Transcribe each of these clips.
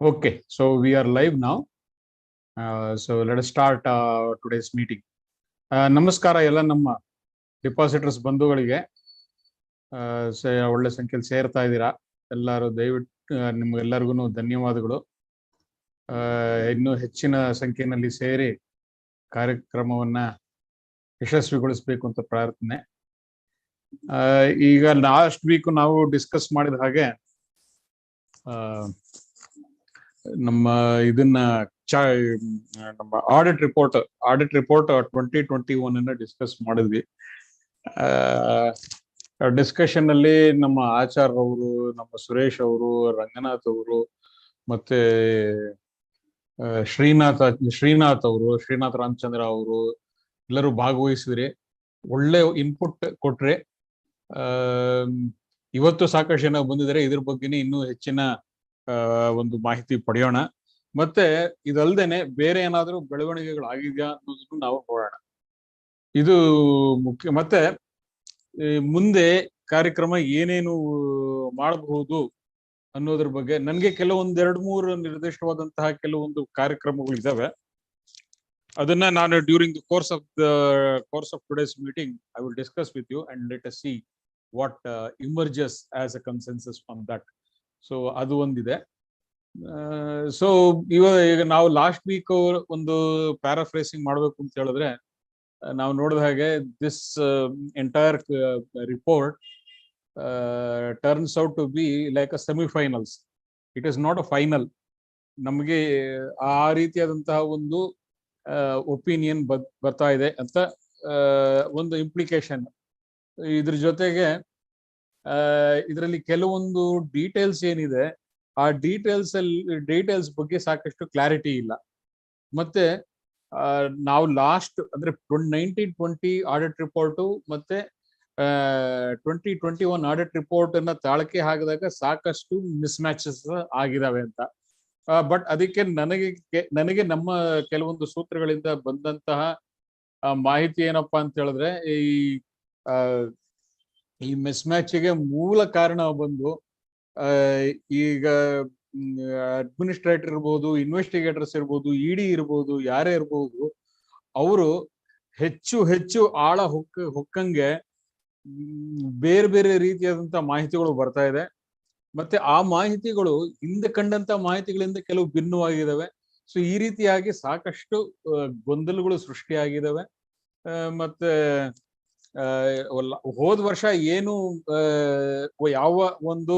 Okay, so we are live now. So let us start today's meeting. ನಮಸ್ಕಾರ ಎಲ್ಲ ನಮ್ಮ ಡಿಪಾಸಿಟರ್ಸ್ ಬಂಧುಗಳಿಗೆ. ಒಳ್ಳೆ ಸಂಖ್ಯೆಯಲ್ಲಿ ಸೇರ್ತಾ ಇದ್ದೀರಾ ಎಲ್ಲರೂ. ದಯವಿಟ್ಟು ನಿಮ್ಗೆಲ್ಲರಿಗೂ ಧನ್ಯವಾದಗಳು. ಇನ್ನೂ ಹೆಚ್ಚಿನ ಸಂಖ್ಯೆಯಲ್ಲಿ ಸೇರಿ ಕಾರ್ಯಕ್ರಮವನ್ನ ಯಶಸ್ವಿಗೊಳಿಸಬೇಕು ಅಂತ ಪ್ರಾರ್ಥನೆ. ಈಗ ಲಾಸ್ಟ್ ವೀಕ್ ನಾವು ಡಿಸ್ಕಸ್ ಮಾಡಿದ ಹಾಗೆ ನಮ್ಮ ಇದನ್ನ ನಮ್ಮ ಆಡಿಟ್ ರಿಪೋರ್ಟ್ 2021 ಡಿಸ್ಕಸ್ ಮಾಡಿದ್ವಿ. ಡಿಸ್ಕಷನ್ ಅಲ್ಲಿ ನಮ್ಮ ಆಚಾರ್ ಅವರು, ನಮ್ಮ ಸುರೇಶ್ ಅವರು, ರಂಗನಾಥ್ ಅವರು, ಮತ್ತೆ ಶ್ರೀನಾಥ್ ರಾಮಚಂದ್ರ ಅವರು ಎಲ್ಲರೂ ಭಾಗವಹಿಸಿದ್ರಿ. ಒಳ್ಳೆ ಇನ್ಪುಟ್ ಕೊಟ್ರೆ. ಇವತ್ತು ಸಾಕಷ್ಟು ಜನ ಬಂದಿದ್ದಾರೆ. ಇದ್ರ ಬಗ್ಗೆನೇ ಇನ್ನೂ ಹೆಚ್ಚಿನ ಒಂದು ಮಾಹಿತಿ ಪಡೆಯೋಣ. ಮತ್ತೆ ಇದಲ್ದೇನೆ ಬೇರೆ ಏನಾದ್ರೂ ಬೆಳವಣಿಗೆಗಳು ಆಗಿದೆಯಾ ಅನ್ನೋದನ್ನು ನಾವು ನೋಡೋಣ. ಇದು ಮುಖ್ಯ. ಮತ್ತೆ ಮುಂದೆ ಕಾರ್ಯಕ್ರಮ ಏನೇನು ಮಾಡಬಹುದು ಅನ್ನೋದ್ರ ಬಗ್ಗೆ ನನಗೆ ಕೆಲವೊಂದು 2-3 ನಿರ್ದಿಷ್ಟವಾದಂತಹ ಕೆಲವೊಂದು ಕಾರ್ಯಕ್ರಮಗಳಿದ್ದಾವೆ. ಅದನ್ನ ನಾನು during the course of today's meeting I will discuss with you and let us see what emerges as a consensus from that. So ಅದು ಒಂದಿದೆ. ಸೊ ಈಗ ನಾವು ಲಾಸ್ಟ್ ವೀಕ್ ಒಂದು ಪ್ಯಾರಾಫ್ರೇಸಿಂಗ್ ಮಾಡ್ಬೇಕು ಅಂತ ಹೇಳಿದ್ರೆ, ನಾವು ನೋಡಿದ ಹಾಗೆ this entire report turns out to be like a semifinals. It is not a final. ನಮಗೆ ಆ ರೀತಿಯಾದಂತಹ ಒಂದು ಒಪಿನಿಯನ್ ಬರ್ತಾ ಇದೆ ಅಂತ ಒಂದು ಇಂಪ್ಲಿಕೇಶನ್. ಇದ್ರ ಜೊತೆಗೆ ಇದರಲ್ಲಿ ಕೆಲವೊಂದು ಡೀಟೇಲ್ಸ್ ಏನಿದೆ, ಆ ಡೀಟೇಲ್ಸ್ ಬಗ್ಗೆ ಸಾಕಷ್ಟು ಕ್ಲಾರಿಟಿ ಇಲ್ಲ. ಮತ್ತೆ ನಾವು ಲಾಸ್ಟ್ ಅಂದ್ರೆ 1920 ಆಡಿಟ್ ರಿಪೋರ್ಟು ಮತ್ತೆ 2021 ಆಡಿಟ್ ರಿಪೋರ್ಟ್ ಅನ್ನ ತಾಳಕೆ ಹಾಕಿದಾಗ ಸಾಕಷ್ಟು ಮಿಸ್ ಮ್ಯಾಚಸ್ ಆಗಿದಾವೆ ಅಂತ. ಬಟ್ ಅದಕ್ಕೆ ನನಗೆ ನಮ್ಮ ಕೆಲವೊಂದು ಸೂತ್ರಗಳಿಂದ ಬಂದಂತಹ ಮಾಹಿತಿ ಏನಪ್ಪಾ ಅಂತ ಹೇಳಿದ್ರೆ, ಈ ಮಿಸ್ ಮ್ಯಾಚ್ಗೆ ಮೂಲ ಕಾರಣ ಬಂದು ಈಗ ಅಡ್ಮಿನಿಸ್ಟ್ರೇಟರ್ ಇರ್ಬೋದು, ಇನ್ವೆಸ್ಟಿಗೇಟರ್ಸ್ ಇರ್ಬೋದು, ಇಡಿ ಇರ್ಬೋದು, ಯಾರೇ ಇರ್ಬೋದು, ಅವರು ಹೆಚ್ಚು ಆಳ ಹೊಕ್ಕಂಗೆ ಬೇರೆ ಬೇರೆ ರೀತಿಯಾದಂತಹ ಮಾಹಿತಿಗಳು ಬರ್ತಾ ಇದೆ. ಮತ್ತೆ ಆ ಮಾಹಿತಿಗಳು ಹಿಂದೆ ಕಂಡಂತ ಮಾಹಿತಿಗಳಿಂದ ಕೆಲವು ಭಿನ್ನವಾಗಿದ್ದಾವೆ. ಸೊ ಈ ರೀತಿಯಾಗಿ ಸಾಕಷ್ಟು ಗೊಂದಲಗಳು ಸೃಷ್ಟಿಯಾಗಿದ್ದಾವೆ. ಮತ್ತೆ ಹೋದ ವರ್ಷ ಏನು ಯಾವ ಒಂದು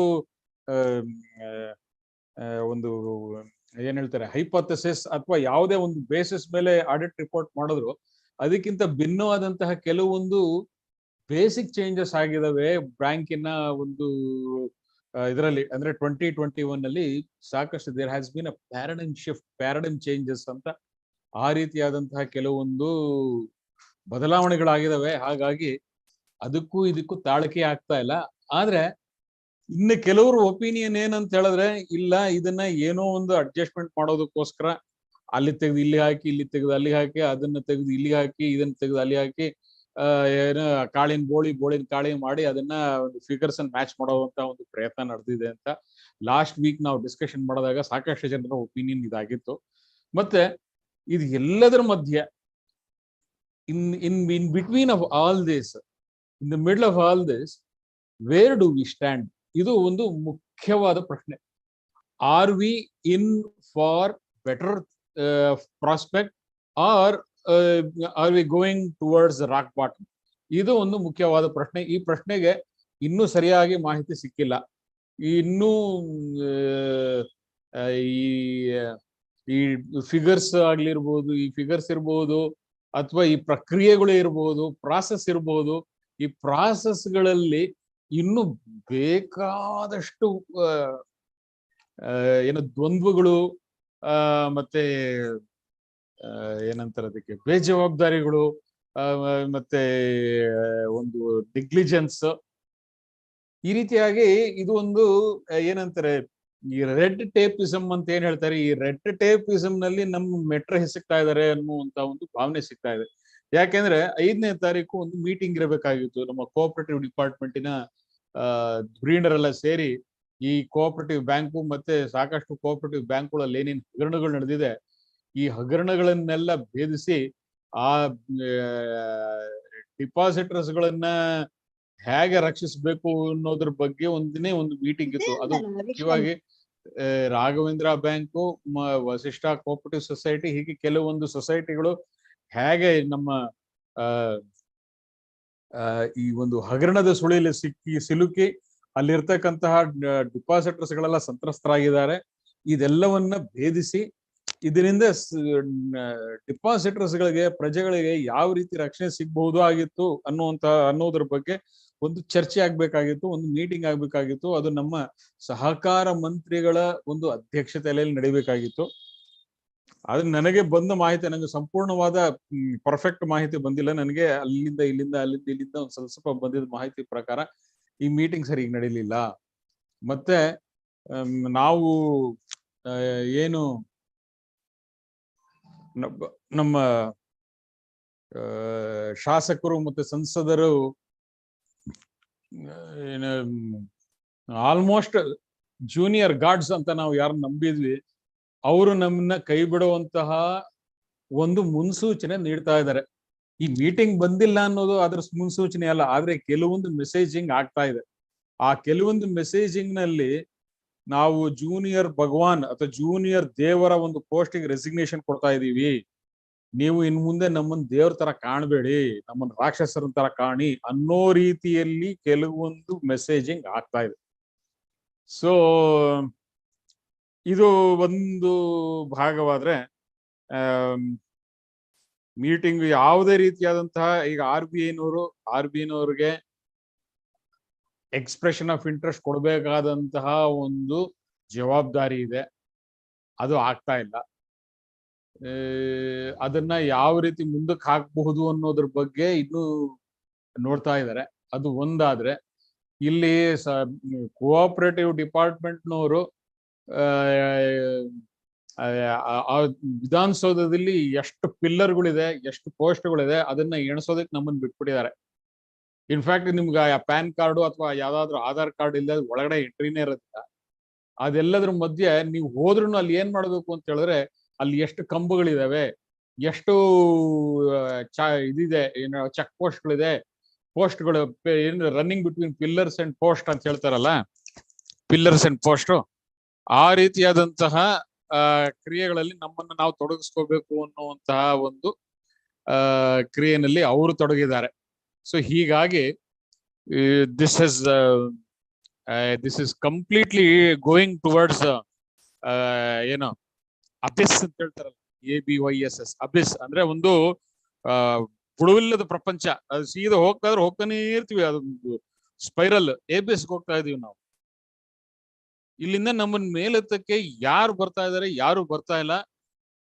ಏನ್ ಹೇಳ್ತಾರೆ ಹೈಪೋಥೆಸಿಸ್ ಅಥವಾ ಯಾವುದೇ ಒಂದು ಬೇಸಿಸ್ ಮೇಲೆ ಆಡಿಟ್ ರಿಪೋರ್ಟ್ ಮಾಡಿದ್ರು, ಅದಕ್ಕಿಂತ ಭಿನ್ನವಾದಂತಹ ಕೆಲವೊಂದು ಬೇಸಿಕ್ ಚೇಂಜಸ್ ಆಗಿದಾವೆ ಬ್ಯಾಂಕಿನ ಒಂದು ಇದರಲ್ಲಿ. ಅಂದ್ರೆ 2021 ಅಲ್ಲಿ ಸಾಕಷ್ಟು there has been a paradigm changes ಅಂತ ಆ ರೀತಿಯಾದಂತಹ ಕೆಲವೊಂದು ಬದಲಾವಣೆಗಳಾಗಿದಾವೆ. ಹಾಗಾಗಿ ಅದಕ್ಕೂ ಇದಕ್ಕೂ ತಾಳಕೆ ಆಗ್ತಾ ಇಲ್ಲ. ಆದ್ರೆ ಇನ್ನು ಕೆಲವರು ಒಪಿನಿಯನ್ ಏನಂತ ಹೇಳಿದ್ರೆ, ಇಲ್ಲ ಇದನ್ನ ಏನೋ ಒಂದು ಅಡ್ಜಸ್ಟ್ಮೆಂಟ್ ಮಾಡೋದಕ್ಕೋಸ್ಕರ ಅಲ್ಲಿ ತೆಗೆದು ಇಲ್ಲಿ ಹಾಕಿ, ಇಲ್ಲಿ ತೆಗೆದು ಅಲ್ಲಿ ಹಾಕಿ, ಅದನ್ನ ತೆಗೆದು ಇಲ್ಲಿ ಹಾಕಿ, ಇದನ್ನ ತೆಗೆದು ಅಲ್ಲಿ ಹಾಕಿ, ಏನೋ ಬೋಳಿನ ಕಾಳಿ ಮಾಡಿ ಅದನ್ನ ಒಂದು ಫಿಗರ್ಸ್ ಅನ್ನು ಮ್ಯಾಚ್ ಮಾಡುವಂತ ಒಂದು ಪ್ರಯತ್ನ ನಡೆದಿದೆ ಅಂತ ಲಾಸ್ಟ್ ವೀಕ್ ನಾವು ಡಿಸ್ಕಷನ್ ಮಾಡಿದಾಗ ಸಾಕಷ್ಟು ಜನರ ಒಪಿನಿಯನ್ ಇದಾಗಿತ್ತು. ಮತ್ತೆ ಇದು ಎಲ್ಲದರ ಮಧ್ಯೆ in between of all this, in the middle of all this, where do we stand? ಇದು ಒಂದು ಮುಖ್ಯವಾದ ಪ್ರಶ್ನೆ. Are we in for better prospect are are we going towards rock bottom? ಇದು ಒಂದು ಮುಖ್ಯವಾದ ಪ್ರಶ್ನೆ. ಈ ಪ್ರಶ್ನೆಗೆ ಇನ್ನೂ ಸರಿಯಾಗಿ ಮಾಹಿತಿ ಸಿಕ್ಕಿಲ್ಲ. ಇನ್ನೂ ಈ ಫಿಗರ್ಸ್ ಇರ್ಬೋದು ಅಥವಾ ಈ ಪ್ರಕ್ರಿಯೆಗಳು ಇರ್ಬೋದು, ಪ್ರಾಸೆಸ್ ಇರ್ಬೋದು. ಈ ಪ್ರಾಸೆಸ್ಗಳಲ್ಲಿ ಇನ್ನು ಬೇಕಾದಷ್ಟು ದ್ವಂದ್ವಗಳು, ಮತ್ತೆ ಏನಂತಾರೆ ಅದಕ್ಕೆ ಬೇಜವಾಬ್ದಾರಿಗಳು, ಮತ್ತೆ ಒಂದು ನೆಗ್ಲಿಜೆನ್ಸ್, ಈ ರೀತಿಯಾಗಿ ಇದು ಒಂದು ಏನಂತಾರೆ ಈ ರೆಡ್ ಟೇಪಿಸಮ್ ಅಂತ ಏನ್ ಹೇಳ್ತಾರೆ, ಈ ರೆಡ್ ಟೇಪಿಸಮ್ ನಲ್ಲಿ ನಮ್ಮ ಮೆಟ್ರ ಸಿಗ್ತಾ ಇದಾರೆ ಅನ್ನುವಂತ ಒಂದು ಭಾವನೆ ಸಿಗ್ತಾ ಇದೆ. ಯಾಕೆಂದ್ರೆ 5ನೇ ತಾರೀಕು ಒಂದು ಮೀಟಿಂಗ್ ಇರಬೇಕಾಗಿತ್ತು. ನಮ್ಮ ಕೋಆಪರೇಟಿವ್ ಡಿಪಾರ್ಟ್ಮೆಂಟಿನ ಧುರೀಣರೆಲ್ಲ ಸೇರಿ ಈ ಕೋಆಪರೇಟಿವ್ ಬ್ಯಾಂಕು ಮತ್ತೆ ಸಾಕಷ್ಟು ಕೋಆಪರೇಟಿವ್ ಬ್ಯಾಂಕ್ಗಳಲ್ಲಿ ಏನೇನು ಹಗರಣಗಳು ನಡೆದಿದೆ, ಈ ಹಗರಣಗಳನ್ನೆಲ್ಲ ಭೇದಿಸಿ ಆ ಡಿಪಾಸಿಟರ್ಸ್ ಗಳನ್ನ ಹೇಗೆ ರಕ್ಷಿಸಬೇಕು ಅನ್ನೋದ್ರ ಬಗ್ಗೆ ಒಂದು ಮೀಟಿಂಗ್ ಇತ್ತು. ಅದು ಮುಖ್ಯವಾಗಿ Raghavendra bank, Vasishtha cooperative society, ಹೀಗೆ ಕೆಲವೊಂದು ಸೊಸೈಟಿಗಳು ಹೇಗೆ ನಮ್ಮ ಈ ಒಂದು ಹಗರಣದ ಸುಳಿಯಲ್ಲಿ ಸಿಲುಕಿ ಅಲ್ಲಿರ್ತಕ್ಕಂತಹ ಡಿಪಾಸಿಟರ್ಸ್ ಗಳೆಲ್ಲ ಸಂತ್ರಸ್ತರಾಗಿದ್ದಾರೆ. ಇದೆಲ್ಲವನ್ನ ಭೇದಿಸಿ ಇದರಿಂದ ಡಿಪಾಸಿಟರ್ಸ್ ಗಳಿಗೆ, ಪ್ರಜೆಗಳಿಗೆ ಯಾವ ರೀತಿ ರಕ್ಷಣೆ ಸಿಗಬಹುದು ಆಗಿತ್ತು ಅನ್ನೋದ್ರ ಬಗ್ಗೆ ಒಂದು ಚರ್ಚೆ ಆಗ್ಬೇಕಾಗಿತ್ತು, ಒಂದು ಮೀಟಿಂಗ್ ಆಗ್ಬೇಕಾಗಿತ್ತು. ಅದು ನಮ್ಮ ಸಹಕಾರ ಮಂತ್ರಿಗಳ ಒಂದು ಅಧ್ಯಕ್ಷತೆಯಲ್ಲಿ ನಡಿಬೇಕಾಗಿತ್ತು. ಆದ್ರೆ ನನಗೆ ಬಂದ ಮಾಹಿತಿ, ನನಗೆ ಸಂಪೂರ್ಣವಾದ ಪರ್ಫೆಕ್ಟ್ ಮಾಹಿತಿ ಬಂದಿಲ್ಲ. ನನಗೆ ಇಲ್ಲಿಂದ ಒಂದು ಸ್ವಲ್ಪ ಬಂದಿದ್ದ ಮಾಹಿತಿ ಪ್ರಕಾರ ಈ ಮೀಟಿಂಗ್ ಸರಿಯಾಗಿ ನಡೀಲಿಲ್ಲ. ಮತ್ತೆ ನಾವು ಏನು ನಮ್ಮ ಶಾಸಕರು ಮತ್ತೆ ಸಂಸದರು ಏನು ಆಲ್ಮೋಸ್ಟ್ ಜೂನಿಯರ್ ಗಾರ್ಡ್ಸ್ ಅಂತ ನಾವು ಯಾರು ನಂಬಿದ್ವಿ, ಅವರು ನಮ್ಮನ್ನ ಕೈ ಬಿಡುವಂತಹ ಒಂದು ಮುನ್ಸೂಚನೆ ನೀಡ್ತಾ ಇದ್ದಾರೆ. ಈ ಮೀಟಿಂಗ್ ಬಂದಿಲ್ಲ ಅನ್ನೋದು ಅದ್ರ ಮುನ್ಸೂಚನೆ ಅಲ್ಲ, ಆದ್ರೆ ಕೆಲವೊಂದು ಮೆಸೇಜಿಂಗ್ ಆಗ್ತಾ ಇದೆ. ಆ ಕೆಲವೊಂದು ಮೆಸೇಜಿಂಗ್ ನಲ್ಲಿ ನಾವು ಜೂನಿಯರ್ ಭಗವಾನ್ ಅಥವಾ ಜೂನಿಯರ್ ದೇವರ ಒಂದು ಪೋಸ್ಟಿಗೆ ರೆಸಿಗ್ನೇಷನ್ ಕೊಡ್ತಾ ಇದೀವಿ, ನೀವು ಇನ್ ಮುಂದೆ ನಮ್ಮನ್ನ ದೇವ್ರ ತರ ಕಾಣಬೇಡಿ, ನಮ್ಮನ್ನ ರಾಕ್ಷಸರ ತರ ಕಾಣಿ ಅನ್ನೋ ರೀತಿಯಲ್ಲಿ ಕೆಲವೊಂದು ಮೆಸೇಜಿಂಗ್ ಆಗ್ತಾ ಇದೆ. ಸೊ ಇದು ಒಂದು ಭಾಗವಾದ್ರೆ ಮೀಟಿಂಗ್ ಯಾವುದೇ ರೀತಿಯಾದಂತಹ, ಈಗ ಆರ್ ಬಿ ಐನವ್ರಿಗೆ ಎಕ್ಸ್ಪ್ರೆಷನ್ ಆಫ್ ಇಂಟ್ರೆಸ್ಟ್ ಕೊಡಬೇಕಾದಂತಹ ಒಂದು ಜವಾಬ್ದಾರಿ ಇದೆ, ಅದು ಆಗ್ತಾ ಇಲ್ಲ. ಅದನ್ನ ಯಾವ ರೀತಿ ಮುಂದಕ್ಕೆ ಹಾಕಬಹುದು ಅನ್ನೋದ್ರ ಬಗ್ಗೆ ಇನ್ನೂ ನೋಡ್ತಾ ಇದ್ದಾರೆ. ಅದು ಒಂದಾದ್ರೆ, ಇಲ್ಲಿ ಕೋಆಪರೇಟಿವ್ ಡಿಪಾರ್ಟ್ಮೆಂಟ್ನವರು ವಿಧಾನಸೌಧದಲ್ಲಿ ಎಷ್ಟು ಪಿಲ್ಲರ್ಗಳಿದೆ, ಎಷ್ಟು ಪೋಸ್ಟ್ಗಳಿದೆ, ಅದನ್ನ ಎಣಿಸೋದಕ್ಕೆ ನಮ್ಮನ್ನು ಬಿಟ್ಬಿಟ್ಟಿದ್ದಾರೆ. ಇನ್ಫ್ಯಾಕ್ಟ್ ನಿಮ್ಗೆ ಪ್ಯಾನ್ ಕಾರ್ಡು ಅಥವಾ ಯಾವ್ದಾದ್ರು ಆಧಾರ್ ಕಾರ್ಡ್ ಇಲ್ಲ ಒಳಗಡೆ ಎಂಟ್ರಿನೇ ಇರುತ್ತೆ. ಅದೆಲ್ಲದ್ರ ಮಧ್ಯೆ ನೀವು ಹೋದ್ರೂ ಅಲ್ಲಿ ಏನ್ ಮಾಡ್ಬೇಕು ಅಂತ ಹೇಳಿದ್ರೆ, ಅಲ್ಲಿ ಎಷ್ಟು ಕಂಬಗಳಿದಾವೆ, ಎಷ್ಟು ಇದಿದೆ, ಏನು ಚೆಕ್ ಪೋಸ್ಟ್ಗಳಿದೆ, ಪೋಸ್ಟ್ಗಳು ಏನು running between pillars and post ಅಂತ ಹೇಳ್ತಾರಲ್ಲ, ಪಿಲ್ಲರ್ಸ್ ಅಂಡ್ ಪೋಸ್ಟ್, ಆ ರೀತಿಯಾದಂತಹ ಕ್ರಿಯೆಗಳಲ್ಲಿ ನಮ್ಮನ್ನು ನಾವು ತೊಡಗಿಸ್ಕೋಬೇಕು ಅನ್ನುವಂತಹ ಒಂದು ಕ್ರಿಯೆನಲ್ಲಿ ಅವರು ತೊಡಗಿದ್ದಾರೆ. ಸೊ ಹೀಗಾಗಿ this is completely going towards ಏನು ಅಬಿಸ್ ಅಂತ ಹೇಳ್ತಾರಲ್ಲ, ABYSS, ಅಬಿಸ್ ಅಂದ್ರೆ ಒಂದು ಬುಡವಿಲ್ಲದ ಪ್ರಪಂಚ. ಅದು ಸೀದಾ ಹೋಗ್ತಾನೆ ಇರ್ತೀವಿ, ಅದೊಂದು ಸ್ಪೈರಲ್ ABSಗೆ ಹೋಗ್ತಾ ಇದೀವಿ ನಾವು. ಇಲ್ಲಿಂದ ನಮ್ಮನ್ನ ಮೇಲೆತ್ತಕ್ಕೆ ಯಾರು ಬರ್ತಾ ಇದಾರೆ, ಯಾರು ಬರ್ತಾ ಇಲ್ಲ.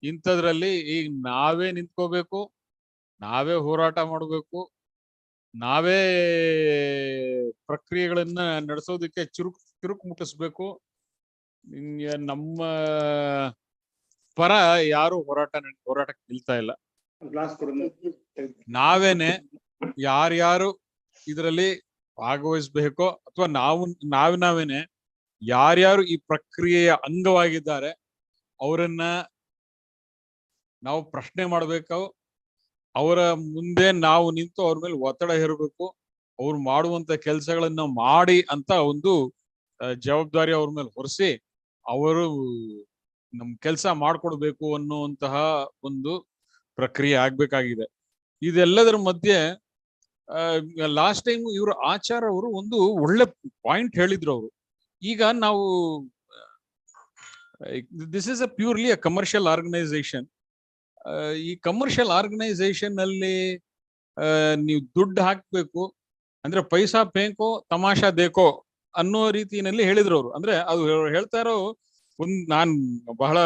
ಇಂಥದ್ರಲ್ಲಿ ಈಗ ನಾವೇ ನಿಂತ್ಕೋಬೇಕು, ನಾವೇ ಹೋರಾಟ ಮಾಡಬೇಕು, ನಾವೇ ಪ್ರಕ್ರಿಯೆಗಳನ್ನ ನಡೆಸೋದಕ್ಕೆ ಚುರುಕು ಮುಟ್ಟಿಸ್ಬೇಕು. ನಮ್ಮ ಪರ ಯಾರು ಹೋರಾಟಕ್ಕೆ ನಿಲ್ತಾ ಇಲ್ಲ. ನಾವೇನೆ ಯಾರ್ಯಾರು ಇದರಲ್ಲಿ ಭಾಗವಹಿಸ್ಬೇಕೋ ಅಥವಾ ನಾವೇನೆ ಯಾರ್ಯಾರು ಈ ಪ್ರಕ್ರಿಯೆಯ ಅಂಗವಾಗಿದ್ದಾರೆ ಅವರನ್ನ ನಾವು ಪ್ರಶ್ನೆ ಮಾಡ್ಬೇಕು. ಅವರ ಮುಂದೆ ನಾವು ನಿಂತು ಅವ್ರ ಮೇಲೆ ಒತ್ತಡ ಹೇರಬೇಕು. ಅವ್ರು ಮಾಡುವಂತ ಕೆಲಸಗಳನ್ನ ಮಾಡಿ ಅಂತ ಒಂದು ಜವಾಬ್ದಾರಿ ಅವ್ರ ಮೇಲೆ ಹೊರಿಸಿ ಅವರು ನಮ್ ಕೆಲಸ ಮಾಡ್ಕೊಡ್ಬೇಕು ಅನ್ನುವಂತಹ ಒಂದು ಪ್ರಕ್ರಿಯೆ ಆಗ್ಬೇಕಾಗಿದೆ. ಇದೆಲ್ಲದರ ಮಧ್ಯೆ ಲಾಸ್ಟ್ ಟೈಮ್ ಇವರು ಆಚಾರ ಅವರು ಒಂದು ಒಳ್ಳೆ ಪಾಯಿಂಟ್ ಹೇಳಿದ್ರು. ಅವರು ಈಗ ನಾವು this is purely a commercial organisation. ಈ ಕಮರ್ಷಿಯಲ್ ಆರ್ಗನೈಸೇಷನ್ ಅಲ್ಲಿ ನೀವು ದುಡ್ಡು ಹಾಕ್ಬೇಕು ಅಂದ್ರೆ ಪೈಸಾ ಬೇಕೋ ತಮಾಷಾ ದೇಕೋ ಅನ್ನೋ ರೀತಿಯಲ್ಲಿ ಹೇಳಿದ್ರು ಅವರು. ಅಂದ್ರೆ ಅದು ಹೇಳ್ತಾ ಇರೋ ನಾನ್ ಬಹಳ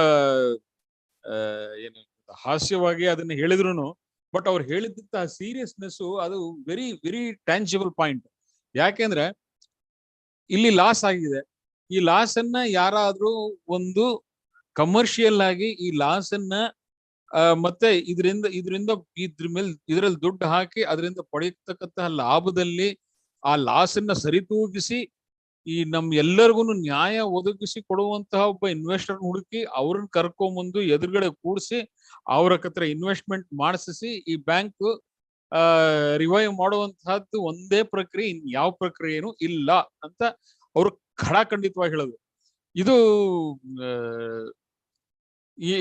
ಏನು ಹಾಸ್ಯವಾಗಿ ಅದನ್ನ ಹೇಳಿದ್ರು, ಬಟ್ ಅವ್ರು ಹೇಳಿದ್ದ ಸೀರಿಯಸ್ನೆಸ್ ಅದು ವೆರಿ ವೆರಿ ಟ್ಯಾಂಜಿಬಲ್ ಪಾಯಿಂಟ್. ಯಾಕೆಂದ್ರೆ ಇಲ್ಲಿ ಲಾಸ್ ಆಗಿದೆ. ಈ ಲಾಸ್ ಅನ್ನ ಯಾರಾದ್ರೂ ಒಂದು ಕಮರ್ಷಿಯಲ್ ಆಗಿ ಈ ಲಾಸ್ ಅನ್ನ ಮತ್ತೆ ಇದರಲ್ಲಿ ದುಡ್ಡು ಹಾಕಿ ಅದರಿಂದ ಪಡೆಯತಕ್ಕಂತಹ ಲಾಭದಲ್ಲಿ ಆ ಲಾಸ್ ಅನ್ನ ಸರಿತೂಗಿಸಿ ಈ ನಮ್ ಎಲ್ಲರಿಗೂ ನ್ಯಾಯ ಒದಗಿಸಿ ಕೊಡುವಂತಹ ಒಬ್ಬ ಇನ್ವೆಸ್ಟರ್ ಹುಡುಕಿ ಅವ್ರನ್ನ ಕರ್ಕೊಂಬಂದು ಎದುರುಗಡೆ ಕೂಡಿಸಿ ಅವ್ರ ಹತ್ರ ಇನ್ವೆಸ್ಟ್ಮೆಂಟ್ ಮಾಡಿಸಿ ಈ ಬ್ಯಾಂಕ್ ರಿವೈವ್ ಮಾಡುವಂತಹದ್ದು ಒಂದೇ ಪ್ರಕ್ರಿಯೆ, ಇನ್ ಯಾವ ಪ್ರಕ್ರಿಯೆನೂ ಇಲ್ಲ ಅಂತ ಅವರು ಖಡಾಖಂಡಿತವಾಗಿ ಹೇಳೋದು. ಇದು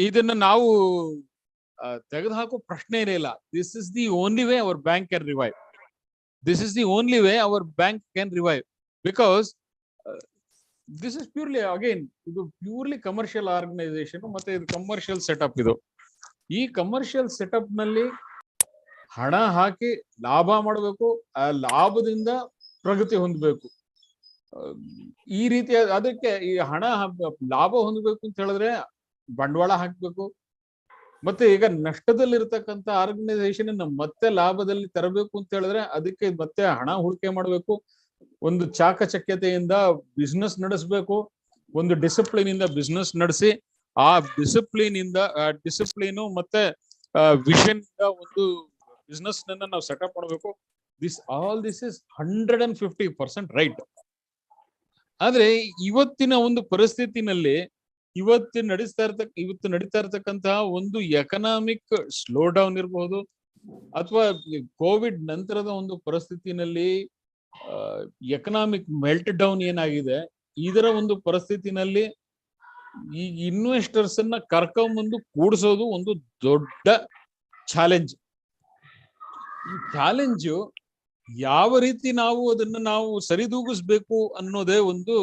ಇದನ್ನ ನಾವು ತೆಗೆದುಹಾಕೋ ಪ್ರಶ್ನೆನೇ ಇಲ್ಲ. This is the only way our bank can revive. This is the only way our bank can revive because this is purely again ಇದು ಪ್ಯೂರ್ಲಿ ಕಮರ್ಷಿಯಲ್ ಆರ್ಗನೈಸೇಷನ್ ಮತ್ತೆ ಇದು ಕಮರ್ಷಿಯಲ್ ಸೆಟಪ್. ಇದು ಈ ಕಮರ್ಷಿಯಲ್ ಸೆಟಪ್ ನಲ್ಲಿ ಹಣ ಹಾಕಿ ಲಾಭ ಮಾಡಬೇಕು, ಆ ಲಾಭದಿಂದ ಪ್ರಗತಿ ಹೊಂದಬೇಕು. ಈ ರೀತಿಯ ಅದಕ್ಕೆ ಈ ಹಣ ಲಾಭ ಹೊಂದಬೇಕು ಅಂತ ಹೇಳಿದ್ರೆ ಬಂಡವಾಳ ಹಾಕ್ಬೇಕು. ಮತ್ತೆ ಈಗ ನಷ್ಟದಲ್ಲಿರ್ತಕ್ಕಂಥ ಆರ್ಗನೈಸೇಷನ್ ಮತ್ತೆ ಲಾಭದಲ್ಲಿ ತರಬೇಕು ಅಂತ ಹೇಳಿದ್ರೆ ಅದಕ್ಕೆ ಮತ್ತೆ ಹಣ ಹೂಡಿಕೆ ಮಾಡಬೇಕು. ಒಂದು ಚಾಕಚಕ್ಯತೆಯಿಂದ ಬಿಸ್ನೆಸ್ ನಡೆಸಬೇಕು. ಒಂದು ಡಿಸಿಪ್ಲಿನ್ ಇಂದ ಬಿಸ್ನೆಸ್ ನಡೆಸಿ ಆ ಡಿಸಿಪ್ಲಿನ್ ಮತ್ತೆ ವಿಷನ್ ಇಂದ ಒಂದು ಬಿಸ್ನೆಸ್ ನಾವು ಸೆಟಪ್ ಮಾಡಬೇಕು. This is 150% right. ಆದ್ರೆ ಇವತ್ತಿನ ಒಂದು ಪರಿಸ್ಥಿತಿನಲ್ಲಿ ಇವತ್ತು ನಡೀತಾ ಇರ್ತಕ್ಕಂತಹ ಒಂದು ಎಕನಾಮಿಕ್ ಸ್ಲೋ ಡೌನ್ ಇರಬಹುದು ಅಥವಾ ಕೋವಿಡ್ ನಂತರದ ಒಂದು ಪರಿಸ್ಥಿತಿನಲ್ಲಿ ಎಕನಾಮಿಕ್ ಮೆಲ್ಟ್ ಡೌನ್ ಏನಾಗಿದೆ, ಇದರ ಒಂದು ಪರಿಸ್ಥಿತಿನಲ್ಲಿ ಈ ಇನ್ವೆಸ್ಟರ್ಸ್ ಅನ್ನ ಕರ್ಕೊಂಡ್ಬಂದು ಕೂಡಿಸೋದು ಒಂದು ದೊಡ್ಡ ಚಾಲೆಂಜ್. ಈ ಚಾಲೆಂಜು ಯಾವ ರೀತಿ ನಾವು ಸರಿದೂಗಿಸ್ಬೇಕು ಅನ್ನೋದೇ ಒಂದು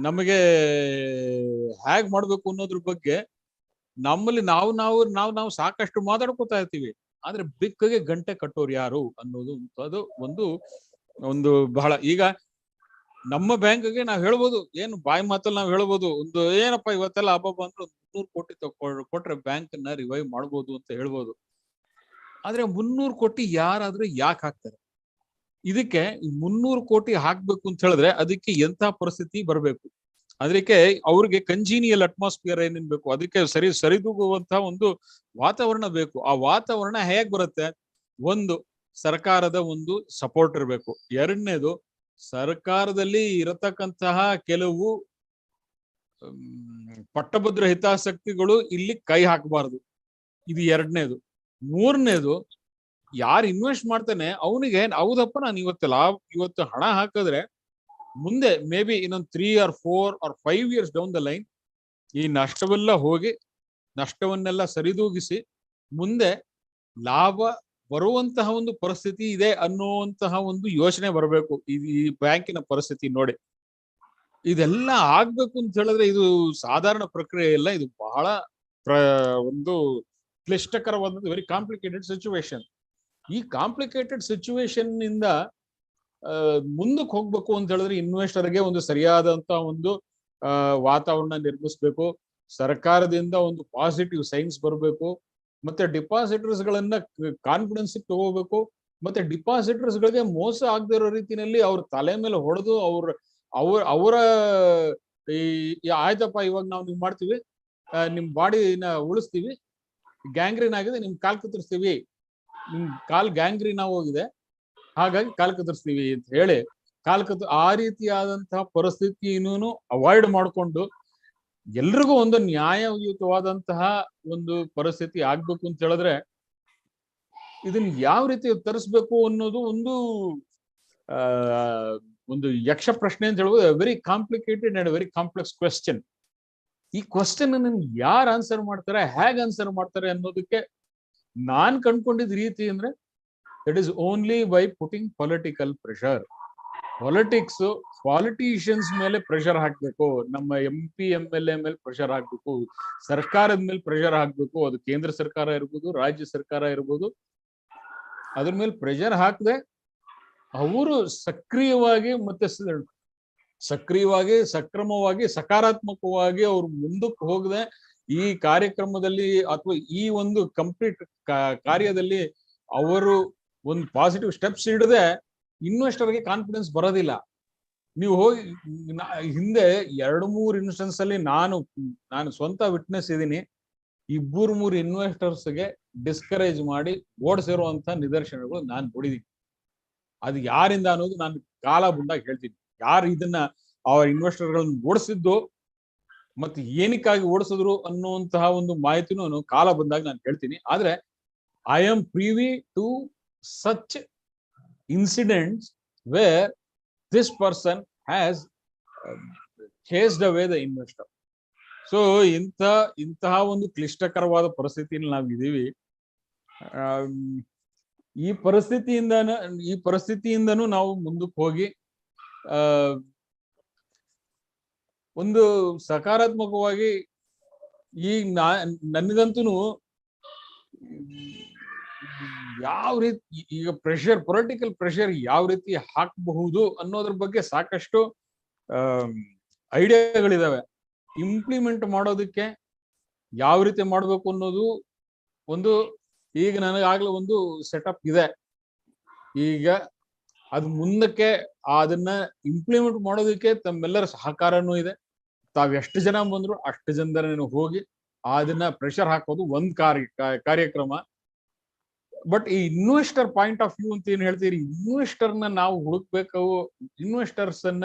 ನಮಗೆ ಹೇಗ್ ಮಾಡ್ಬೇಕು ಅನ್ನೋದ್ರ ಬಗ್ಗೆ ನಮ್ಮಲ್ಲಿ ನಾವು ಸಾಕಷ್ಟು ಮಾತಾಡ್ಕೋತಾ ಇರ್ತೀವಿ. ಆದ್ರೆ ಬಿಕ್ಕಗೆ ಗಂಟೆ ಕಟ್ಟೋರು ಯಾರು ಅನ್ನೋದು ಅದು ಒಂದು ಬಹಳ. ಈಗ ನಮ್ಮ ಬ್ಯಾಂಕ್ಗೆ ನಾವ್ ಹೇಳ್ಬೋದು, ಏನು ಬಾಯಿ ಮಾತಲ್ಲಿ ನಾವ್ ಹೇಳ್ಬೋದು, ಒಂದು ಏನಪ್ಪಾ ಇವತ್ತೆಲ್ಲ ಹಬ್ಬ ಅಂದ್ರೆ 300 ಕೋಟಿ ಕೊಟ್ರೆ ಬ್ಯಾಂಕ್ ನ ರಿವೈವ್ ಮಾಡ್ಬೋದು ಅಂತ ಹೇಳ್ಬೋದು. ಆದ್ರೆ 300 ಕೋಟಿ ಯಾರಾದ್ರೂ ಯಾಕೆ ಹಾಕ್ತಾರೆ? ಇದಕ್ಕೆ 300 ಕೋಟಿ ಹಾಕ್ಬೇಕು ಅಂತ ಹೇಳಿದ್ರೆ ಅದಕ್ಕೆ ಎಂತ ಪರಿಸ್ಥಿತಿ ಬರಬೇಕು? ಅದಕ್ಕೆ ಅವ್ರಿಗೆ ಕಂಜೀನಿಯಲ್ ಅಟ್ಮಾಸ್ಫಿಯರ್ ಏನೇನ್ ಬೇಕು, ಅದಕ್ಕೆ ಸರಿದೂಗುವಂತಹ ಒಂದು ವಾತಾವರಣ ಬೇಕು. ಆ ವಾತಾವರಣ ಹೇಗ್ ಬರುತ್ತೆ? ಒಂದು ಸರ್ಕಾರದ ಒಂದು ಸಪೋರ್ಟ್ ಇರಬೇಕು. ಎರಡನೇದು ಸರ್ಕಾರದಲ್ಲಿ ಇರತಕ್ಕಂತಹ ಕೆಲವು ಪಟ್ಟಭದ್ರ ಹಿತಾಸಕ್ತಿಗಳು ಇಲ್ಲಿ ಕೈ ಹಾಕಬಾರದು. ಇದು ಎರಡನೇದು. ಮೂರನೇದು, ಯಾರು ಇನ್ವೆಸ್ಟ್ ಮಾಡ್ತಾನೆ ಅವನಿಗೆ ಹೌದಪ್ಪ ನಾನು ಇವತ್ತು ಹಣ ಹಾಕಿದ್ರೆ ಮುಂದೆ ಮೇ ಬಿ ಇನ್ನೊಂದು 3 or 4 or 5 years down the line ಈ ನಷ್ಟವೆಲ್ಲ ಹೋಗಿ ನಷ್ಟವನ್ನೆಲ್ಲ ಸರಿದೂಗಿಸಿ ಮುಂದೆ ಲಾಭ ಬರುವಂತಹ ಒಂದು ಪರಿಸ್ಥಿತಿ ಇದೆ ಅನ್ನುವಂತಹ ಒಂದು ಯೋಚನೆ ಬರಬೇಕು. ಈ ಬ್ಯಾಂಕಿನ ಪರಿಸ್ಥಿತಿ ನೋಡಿ ಇದೆಲ್ಲ ಆಗ್ಬೇಕು ಅಂತ ಹೇಳಿದ್ರೆ ಇದು ಸಾಧಾರಣ ಪ್ರಕ್ರಿಯೆ ಇಲ್ಲ. ಇದು ಬಹಳ ಒಂದು ಕ್ಲಿಷ್ಟಕರವಾದ ವೆರಿ ಕಾಂಪ್ಲಿಕೇಟೆಡ್ ಸಿಚುವೇಶನ್. ಈ ಕಾಂಪ್ಲಿಕೇಟೆಡ್ ಸಿಚುವೇಶನ್ ನಿಂದ ಮುಂದಕ್ಕೆ ಹೋಗ್ಬೇಕು ಅಂತ ಹೇಳಿದ್ರೆ ಇನ್ವೆಸ್ಟರ್ಗೆ ಒಂದು ಸರಿಯಾದಂತ ಒಂದು ವಾತಾವರಣ ನಿರ್ಮಿಸ್ಬೇಕು. ಸರ್ಕಾರದಿಂದ ಒಂದು ಪಾಸಿಟಿವ್ ಸೈನ್ಸ್ ಬರಬೇಕು. ಮತ್ತೆ ಡಿಪಾಸಿಟರ್ಸ್ ಗಳನ್ನ ಕಾನ್ಫಿಡೆನ್ಸ್ ತಗೋಬೇಕು. ಮತ್ತೆ ಡಿಪಾಸಿಟರ್ಸ್ ಗಳಿಗೆ ಮೋಸ ಆಗದೆ ಇರೋ ರೀತಿಯಲ್ಲಿ ಅವ್ರ ತಲೆ ಮೇಲೆ ಹೊಡೆದು ಅವರ ಆಯ್ತಪ್ಪ ಇವಾಗ ನಾವು ನಿಮ್ ಮಾಡ್ತೀವಿ, ನಿಮ್ ಬಾಡಿನ ಉಳಿಸ್ತೀವಿ, ಗ್ಯಾಂಗ್ರೀನ್ ಆಗಿದೆ ನಿಮ್ ಕಾಲ್ ಕತ್ತರಿಸ್ತೀವಿ, ನಿಮ್ ಕಾಲ್ ಗ್ಯಾಂಗ್ರೀನ್ ಹೋಗಿದೆ ಹಾಗಾಗಿ ಕಾಲ್ ಕತ್ತರಿಸ್ತೀವಿ ಅಂತ ಹೇಳಿ ಆ ರೀತಿಯಾದಂತಹ ಪರಿಸ್ಥಿತಿನೂ ಅವಾಯ್ಡ್ ಮಾಡಿಕೊಂಡು ಎಲ್ರಿಗೂ ಒಂದು ನ್ಯಾಯಯುತವಾದಂತಹ ಒಂದು ಪರಿಸ್ಥಿತಿ ಆಗ್ಬೇಕು ಅಂತ ಹೇಳಿದ್ರೆ ಇದನ್ನ ಯಾವ ರೀತಿ ತರಿಸ್ಬೇಕು ಅನ್ನೋದು ಒಂದು ಯಕ್ಷ ಪ್ರಶ್ನೆ ಅಂತ ಹೇಳ್ಬೋದು. Very complicated and very complex question. ಈ ಕ್ವೆಶ್ಚನ್ ಅನ್ನು ಯಾರು ಆನ್ಸರ್ ಮಾಡ್ತಾರೆ, ಹೇಗೆ ಆನ್ಸರ್ ಮಾಡ್ತಾರೆ ಅನ್ನೋದಕ್ಕೆ ನಾನ್ ಕಂಡ್ಕೊಂಡಿದ್ದ ರೀತಿ ಅಂದ್ರೆ it is only by putting political pressure. Politicians ಮೇಲೆ ಪ್ರೆಷರ್ ಹಾಕ್ಬೇಕು, ನಮ್ಮ MP MLA ಮೇಲೆ ಪ್ರೆಷರ್ ಹಾಕ್ಬೇಕು, ಸರ್ಕಾರದ ಮೇಲೆ ಪ್ರೆಷರ್ ಹಾಕ್ಬೇಕು. ಅದು ಕೇಂದ್ರ ಸರ್ಕಾರ ಇರ್ಬೋದು, ರಾಜ್ಯ ಸರ್ಕಾರ ಇರ್ಬೋದು. ಅದ್ರ ಮೇಲೆ ಪ್ರೆಷರ್ ಹಾಕದೆ ಅವರು ಸಕ್ರಮವಾಗಿ ಸಕಾರಾತ್ಮಕವಾಗಿ ಅವ್ರು ಮುಂದಕ್ಕೆ ಹೋಗದೆ ಈ ಕಾರ್ಯಕ್ರಮದಲ್ಲಿ ಅಥವಾ ಈ ಒಂದು ಕಂಪ್ಲೀಟ್ ಕಾರ್ಯದಲ್ಲಿ ಅವರು ಒಂದು ಪಾಸಿಟಿವ್ ಸ್ಟೆಪ್ಸ್ ಹಿಡದೆ ಇನ್ವೆಸ್ಟರ್ಗೆ ಕಾನ್ಫಿಡೆನ್ಸ್ ಬರೋದಿಲ್ಲ. ನೀವು ಹೋಗಿ ಹಿಂದೆ 2-3 ಇನ್ಸ್ಟೆನ್ಸ್ ಅಲ್ಲಿ ನಾನು ಸ್ವಂತ ವಿಟ್ನೆಸ್ ಇದೀನಿ. 2-3 ಇನ್ವೆಸ್ಟರ್ಸ್ಗೆ ಡಿಸ್ಕರೇಜ್ ಮಾಡಿ ಓಡಿಸಿರುವಂತ ನಿದರ್ಶನಗಳು ನಾನು ನೋಡಿದೀನಿ. ಅದು ಯಾರಿಂದ ಅನ್ನೋದು ನಾನು ಕಾಲ ಬಂದಾಗ ಹೇಳ್ತೀನಿ. ಯಾರು ಇದನ್ನ ಅವರ ಇನ್ವೆಸ್ಟರ್ಗಳನ್ನ ಓಡಿಸಿದ್ದು ಮತ್ತೆ ಏನಕ್ಕಾಗಿ ಓಡಿಸಿದ್ರು ಅನ್ನುವಂತಹ ಒಂದು ಮಾಹಿತಿನೂ ಕಾಲ ಬಂದಾಗ ನಾನು ಹೇಳ್ತೀನಿ. ಆದ್ರೆ I am privy to such incidents where this person has chased away the investor. So ಇಂತಹ ಒಂದು ಕ್ಲಿಷ್ಟಕರವಾದ ಪರಿಸ್ಥಿತಿಯಲ್ಲಿ ನಾವಿದ್ದೀವಿ. ಈ ಪರಿಸ್ಥಿತಿಯಿಂದನೂ ನಾವು ಮುಂದಕ್ಕೆ ಹೋಗಿ ಒಂದು ಸಕಾರಾತ್ಮಕವಾಗಿ ಈಗ ನನಗಂತೂ ಯಾವ ರೀತಿ ಈಗ ಪೊಲಿಟಿಕಲ್ ಪ್ರೆಷರ್ ಯಾವ ರೀತಿ ಹಾಕಬಹುದು ಅನ್ನೋದ್ರ ಬಗ್ಗೆ ಸಾಕಷ್ಟು ಐಡಿಯಾಗಳಿದಾವೆ. ಇಂಪ್ಲಿಮೆಂಟ್ ಮಾಡೋದಕ್ಕೆ ಯಾವ ರೀತಿ ಮಾಡ್ಬೇಕು ಅನ್ನೋದು ಒಂದು ಈಗ ನನಗಾಗ್ಲೇ ಒಂದು ಸೆಟಪ್ ಇದೆ. ಈಗ ಅದು ಮುಂದಕ್ಕೆ ಅದನ್ನ ಇಂಪ್ಲಿಮೆಂಟ್ ಮಾಡೋದಕ್ಕೆ ತಮ್ಮೆಲ್ಲರ ಸಹಕಾರನೂ ಇದೆ. ತಾವ್ ಎಷ್ಟು ಜನ ಬಂದ್ರು ಅಷ್ಟು ಜನರನ್ನು ಹೋಗಿ ಅದನ್ನ ಪ್ರೆಷರ್ ಹಾಕೋದು ಒಂದ್ ಕಾರ್ಯಕ್ರಮ. ಬಟ್ ಈ ಇನ್ವೆಸ್ಟರ್ ಪಾಯಿಂಟ್ ಆಫ್ ವ್ಯೂ ಅಂತ ಏನ್ ಹೇಳ್ತೀರಿ, ಇನ್ವೆಸ್ಟರ್ನ ನಾವು ಹುಡುಕ್ಬೇಕು, ಇನ್ವೆಸ್ಟರ್ಸ್ ಅನ್ನ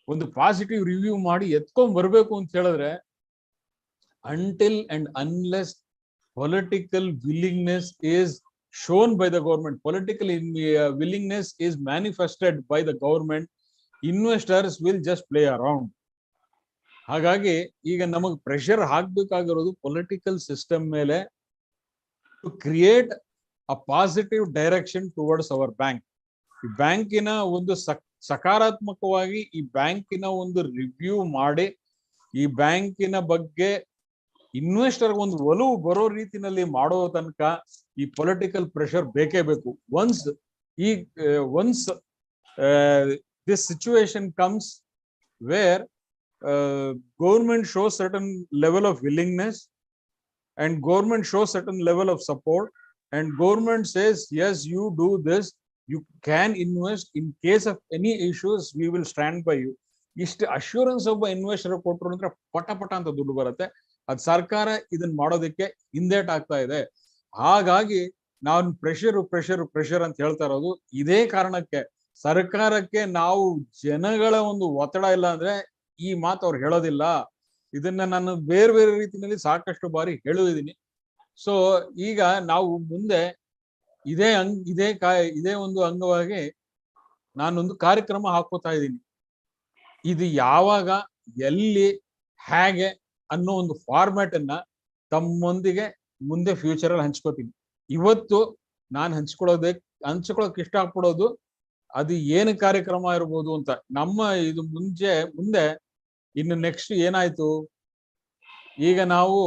ಒಂದು ಪಾಸಿಟಿವ್ ರಿವ್ಯೂ ಮಾಡಿ ಎತ್ಕೊಂಡ್ ಬರ್ಬೇಕು ಅಂತ ಹೇಳಿದ್ರೆ, until and unless political willingness is shown by the government, political willingness is manifested by the government, investors will just play around. ಹಾಗಾಗಿ ಈಗ ನಮಗ್ ಪ್ರೆಷರ್ ಹಾಕ್ಬೇಕಾಗಿರೋದು ಪೊಲಿಟಿಕಲ್ ಸಿಸ್ಟಮ್ ಮೇಲೆ, to create a positive direction towards our bank. ಈ ಬ್ಯಾಂಕಿನ ಒಂದು ಸಕಾರಾತ್ಮಕವಾಗಿ ಈ ಬ್ಯಾಂಕಿನ ಒಂದು ರಿವ್ಯೂ ಮಾಡಿ, ಈ ಬ್ಯಾಂಕಿನ ಬಗ್ಗೆ ಇನ್ವೆಸ್ಟರ್ ಒಂದು ಒಲವು ಬರೋ ರೀತಿನಲ್ಲಿ ಮಾಡೋ ತನಕ ಈ ಪೊಲಿಟಿಕಲ್ ಪ್ರೆಷರ್ ಬೇಕೇ ಬೇಕು. Once this situation comes where government shows certain level of willingness and government shows certain level of support and government says yes, you do this, you can invest, in case of any issues we will stand by you. ಇಷ್ಟು assurance ಒಬ್ಬ investor ಕೊಟ್ಟರು ಅಂದ್ರೆ ಪಟ ಅಂತ ದುಡ್ಡು ಬರುತ್ತೆ. ಅದ್ ಸರ್ಕಾರ ಇದನ್ನ ಮಾಡೋದಕ್ಕೆ ಹಿಂದೇಟ್ ಆಗ್ತಾ ಇದೆ. ಹಾಗಾಗಿ ನಾವು ಪ್ರೆಷರ್ ಅಂತ ಹೇಳ್ತಾ ಇರೋದು ಇದೇ ಕಾರಣಕ್ಕೆ. ಸರ್ಕಾರಕ್ಕೆ ನಾವು ಜನಗಳ ಒಂದು ಒತ್ತಡ ಇಲ್ಲ ಅಂದ್ರೆ ಈ ಮಾತು ಅವ್ರು ಹೇಳೋದಿಲ್ಲ. ಇದನ್ನ ನಾನು ಬೇರೆ ಬೇರೆ ರೀತಿಯಲ್ಲಿ ಸಾಕಷ್ಟು ಬಾರಿ ಹೇಳಿದ್ದೀನಿ. ಸೊ ಈಗ ನಾವು ಮುಂದೆ ಇದೇ ಒಂದು ಅಂಗವಾಗಿ ನಾನೊಂದು ಕಾರ್ಯಕ್ರಮ ಹಾಕೋತಾ ಇದ್ದೀನಿ. ಇದು ಯಾವಾಗ, ಎಲ್ಲಿ, ಹೇಗೆ ಅನ್ನೋ ಒಂದು ಫಾರ್ಮ್ಯಾಟ್ ಅನ್ನ ತಮ್ಮೊಂದಿಗೆ ಮುಂದೆ ಫ್ಯೂಚರ್ ಅಲ್ಲಿ ಹಂಚ್ಕೋತೀನಿ. ಇವತ್ತು ನಾನು ಹಂಚ್ಕೊಳ್ಳೋಕೆ ಇಷ್ಟಪಡೋದು ಅದು ಏನು ಕಾರ್ಯಕ್ರಮ ಇರ್ಬೋದು ಅಂತ. ನಮ್ಮ ಇದು ಮುಂದೆ ಇನ್ನು ನೆಕ್ಸ್ಟ್ ಏನಾಯ್ತು, ಈಗ ನಾವು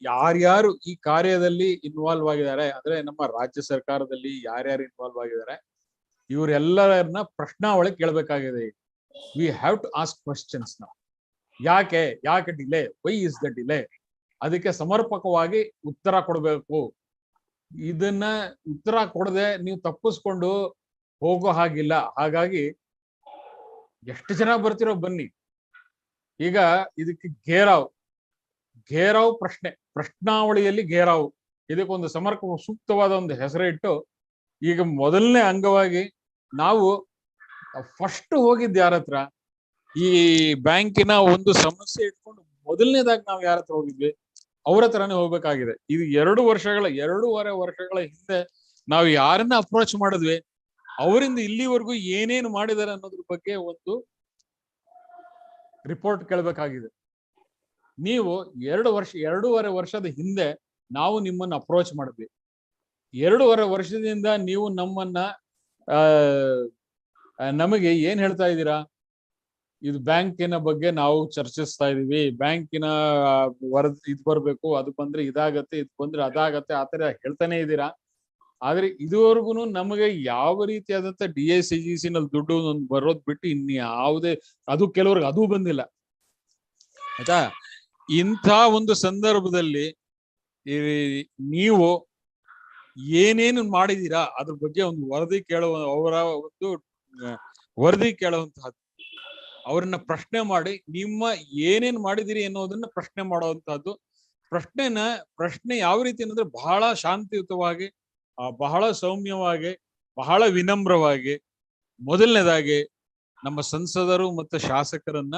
ಯಾರ್ಯಾರು ಈ ಕಾರ್ಯದಲ್ಲಿ ಇನ್ವಾಲ್ವ್ ಆಗಿದ್ದಾರೆ ಅಂದ್ರೆ ನಮ್ಮ ರಾಜ್ಯ ಸರ್ಕಾರದಲ್ಲಿ ಯಾರ್ಯಾರು ಇನ್ವಾಲ್ವ್ ಆಗಿದ್ದಾರೆ ಇವರೆಲ್ಲರನ್ನ ಪ್ರಶ್ನಾವಳಿ ಕೇಳಬೇಕಾಗಿದೆ. We have to ask questions ನಾವು. ಯಾಕೆ delay, why is the delay, ಅದಕ್ಕೆ ಸಮರ್ಪಕವಾಗಿ ಉತ್ತರ ಕೊಡಬೇಕು. ಇದನ್ನ ಉತ್ತರ ಕೊಡದೆ ನೀವು ತಪ್ಪಿಸ್ಕೊಂಡು ಹೋಗೋ ಹಾಗಿಲ್ಲ. ಹಾಗಾಗಿ ಎಷ್ಟು ಜನ ಬರ್ತಿರೋ ಬನ್ನಿ. ಈಗ ಇದಕ್ಕೆ ಘೇರಾವ್ ಪ್ರಶ್ನಾವಳಿಯಲ್ಲಿ ಘೇರಾವ್, ಇದಕ್ಕೊಂದು ಸೂಕ್ತವಾದ ಒಂದು ಹೆಸರಿಟ್ಟು ಈಗ ಮೊದಲನೇ ಅಂಗವಾಗಿ ನಾವು ಫಸ್ಟ್ ಹೋಗಿದ್ದು ಯಾರ ಹತ್ರ, ಈ ಬ್ಯಾಂಕಿನ ಒಂದು ಸಮಸ್ಯೆ ಇಟ್ಕೊಂಡು ಮೊದಲನೇದಾಗಿ ನಾವು ಯಾರ ಹತ್ರ ಹೋಗಿದ್ವಿ, ಅವ್ರ ಹತ್ರನೇ ಹೋಗ್ಬೇಕಾಗಿದೆ. ಇದು 2.5 ವರ್ಷಗಳ ಹಿಂದೆ ನಾವು ಯಾರನ್ನ ಅಪ್ರೋಚ್ ಮಾಡಿದ್ವಿ, ಅವರಿಂದ ಇಲ್ಲಿವರೆಗೂ ಏನೇನು ಮಾಡಿದ್ದಾರೆ ಅನ್ನೋದ್ರ ಬಗ್ಗೆ ಒಂದು ರಿಪೋರ್ಟ್ ಕೇಳಬೇಕಾಗಿದೆ. ನೀವು 2.5 ವರ್ಷದ ಹಿಂದೆ ನಾವು ನಿಮ್ಮನ್ನ ಅಪ್ರೋಚ್ ಮಾಡಿದ್ವಿ. 2.5 ವರ್ಷದಿಂದ ನೀವು ನಮ್ಮನ್ನ ನಮಗೆ ಏನ್ ಹೇಳ್ತಾ ಇದ್ದೀರಾ, ಇದು ಬ್ಯಾಂಕಿನ ಬಗ್ಗೆ ನಾವು ಚರ್ಚಿಸ್ತಾ ಇದೀವಿ, ಬ್ಯಾಂಕಿನ ಇದು ಬರ್ಬೇಕು, ಅದು ಬಂದ್ರೆ ಇದಾಗತ್ತೆ, ಇದು ಬಂದ್ರೆ ಅದಾಗತ್ತೆ, ಆತರ ಹೇಳ್ತಾನೆ ಇದ್ದೀರಾ. ಆದ್ರೆ ಇದುವರೆಗೂ ನಮಗೆ ಯಾವ ರೀತಿಯಾದಂತ DICGC ನಲ್ಲಿ ದುಡ್ಡು ಬರೋದ್ ಬಿಟ್ಟು ಇನ್ಯಾವುದೇ, ಅದು ಕೆಲವ್ರಿಗೆ ಅದು ಬಂದಿಲ್ಲ ಆಯ್ತಾ. ಇಂಥ ಒಂದು ಸಂದರ್ಭದಲ್ಲಿ ನೀವು ಏನೇನು ಮಾಡಿದೀರಾ ಅದ್ರ ಬಗ್ಗೆ ಒಂದು ವರದಿ ಕೇಳುವಂತಹದ್ದು, ಅವ್ರನ್ನ ಪ್ರಶ್ನೆ ಮಾಡಿ ನಿಮ್ಮ ಏನೇನ್ ಮಾಡಿದಿರಿ ಅನ್ನೋದನ್ನ ಪ್ರಶ್ನೆ ಮಾಡುವಂತಹದ್ದು. ಪ್ರಶ್ನೆ ಯಾವ ರೀತಿ ಅಂದ್ರೆ ಬಹಳ ಶಾಂತಿಯುತವಾಗಿ, ಬಹಳ ಸೌಮ್ಯವಾಗಿ ಬಹಳ ವಿನಮ್ರವಾಗಿ ಮೊದಲನೇದಾಗಿ ನಮ್ಮ ಸಂಸದರು ಮತ್ತು ಶಾಸಕರನ್ನ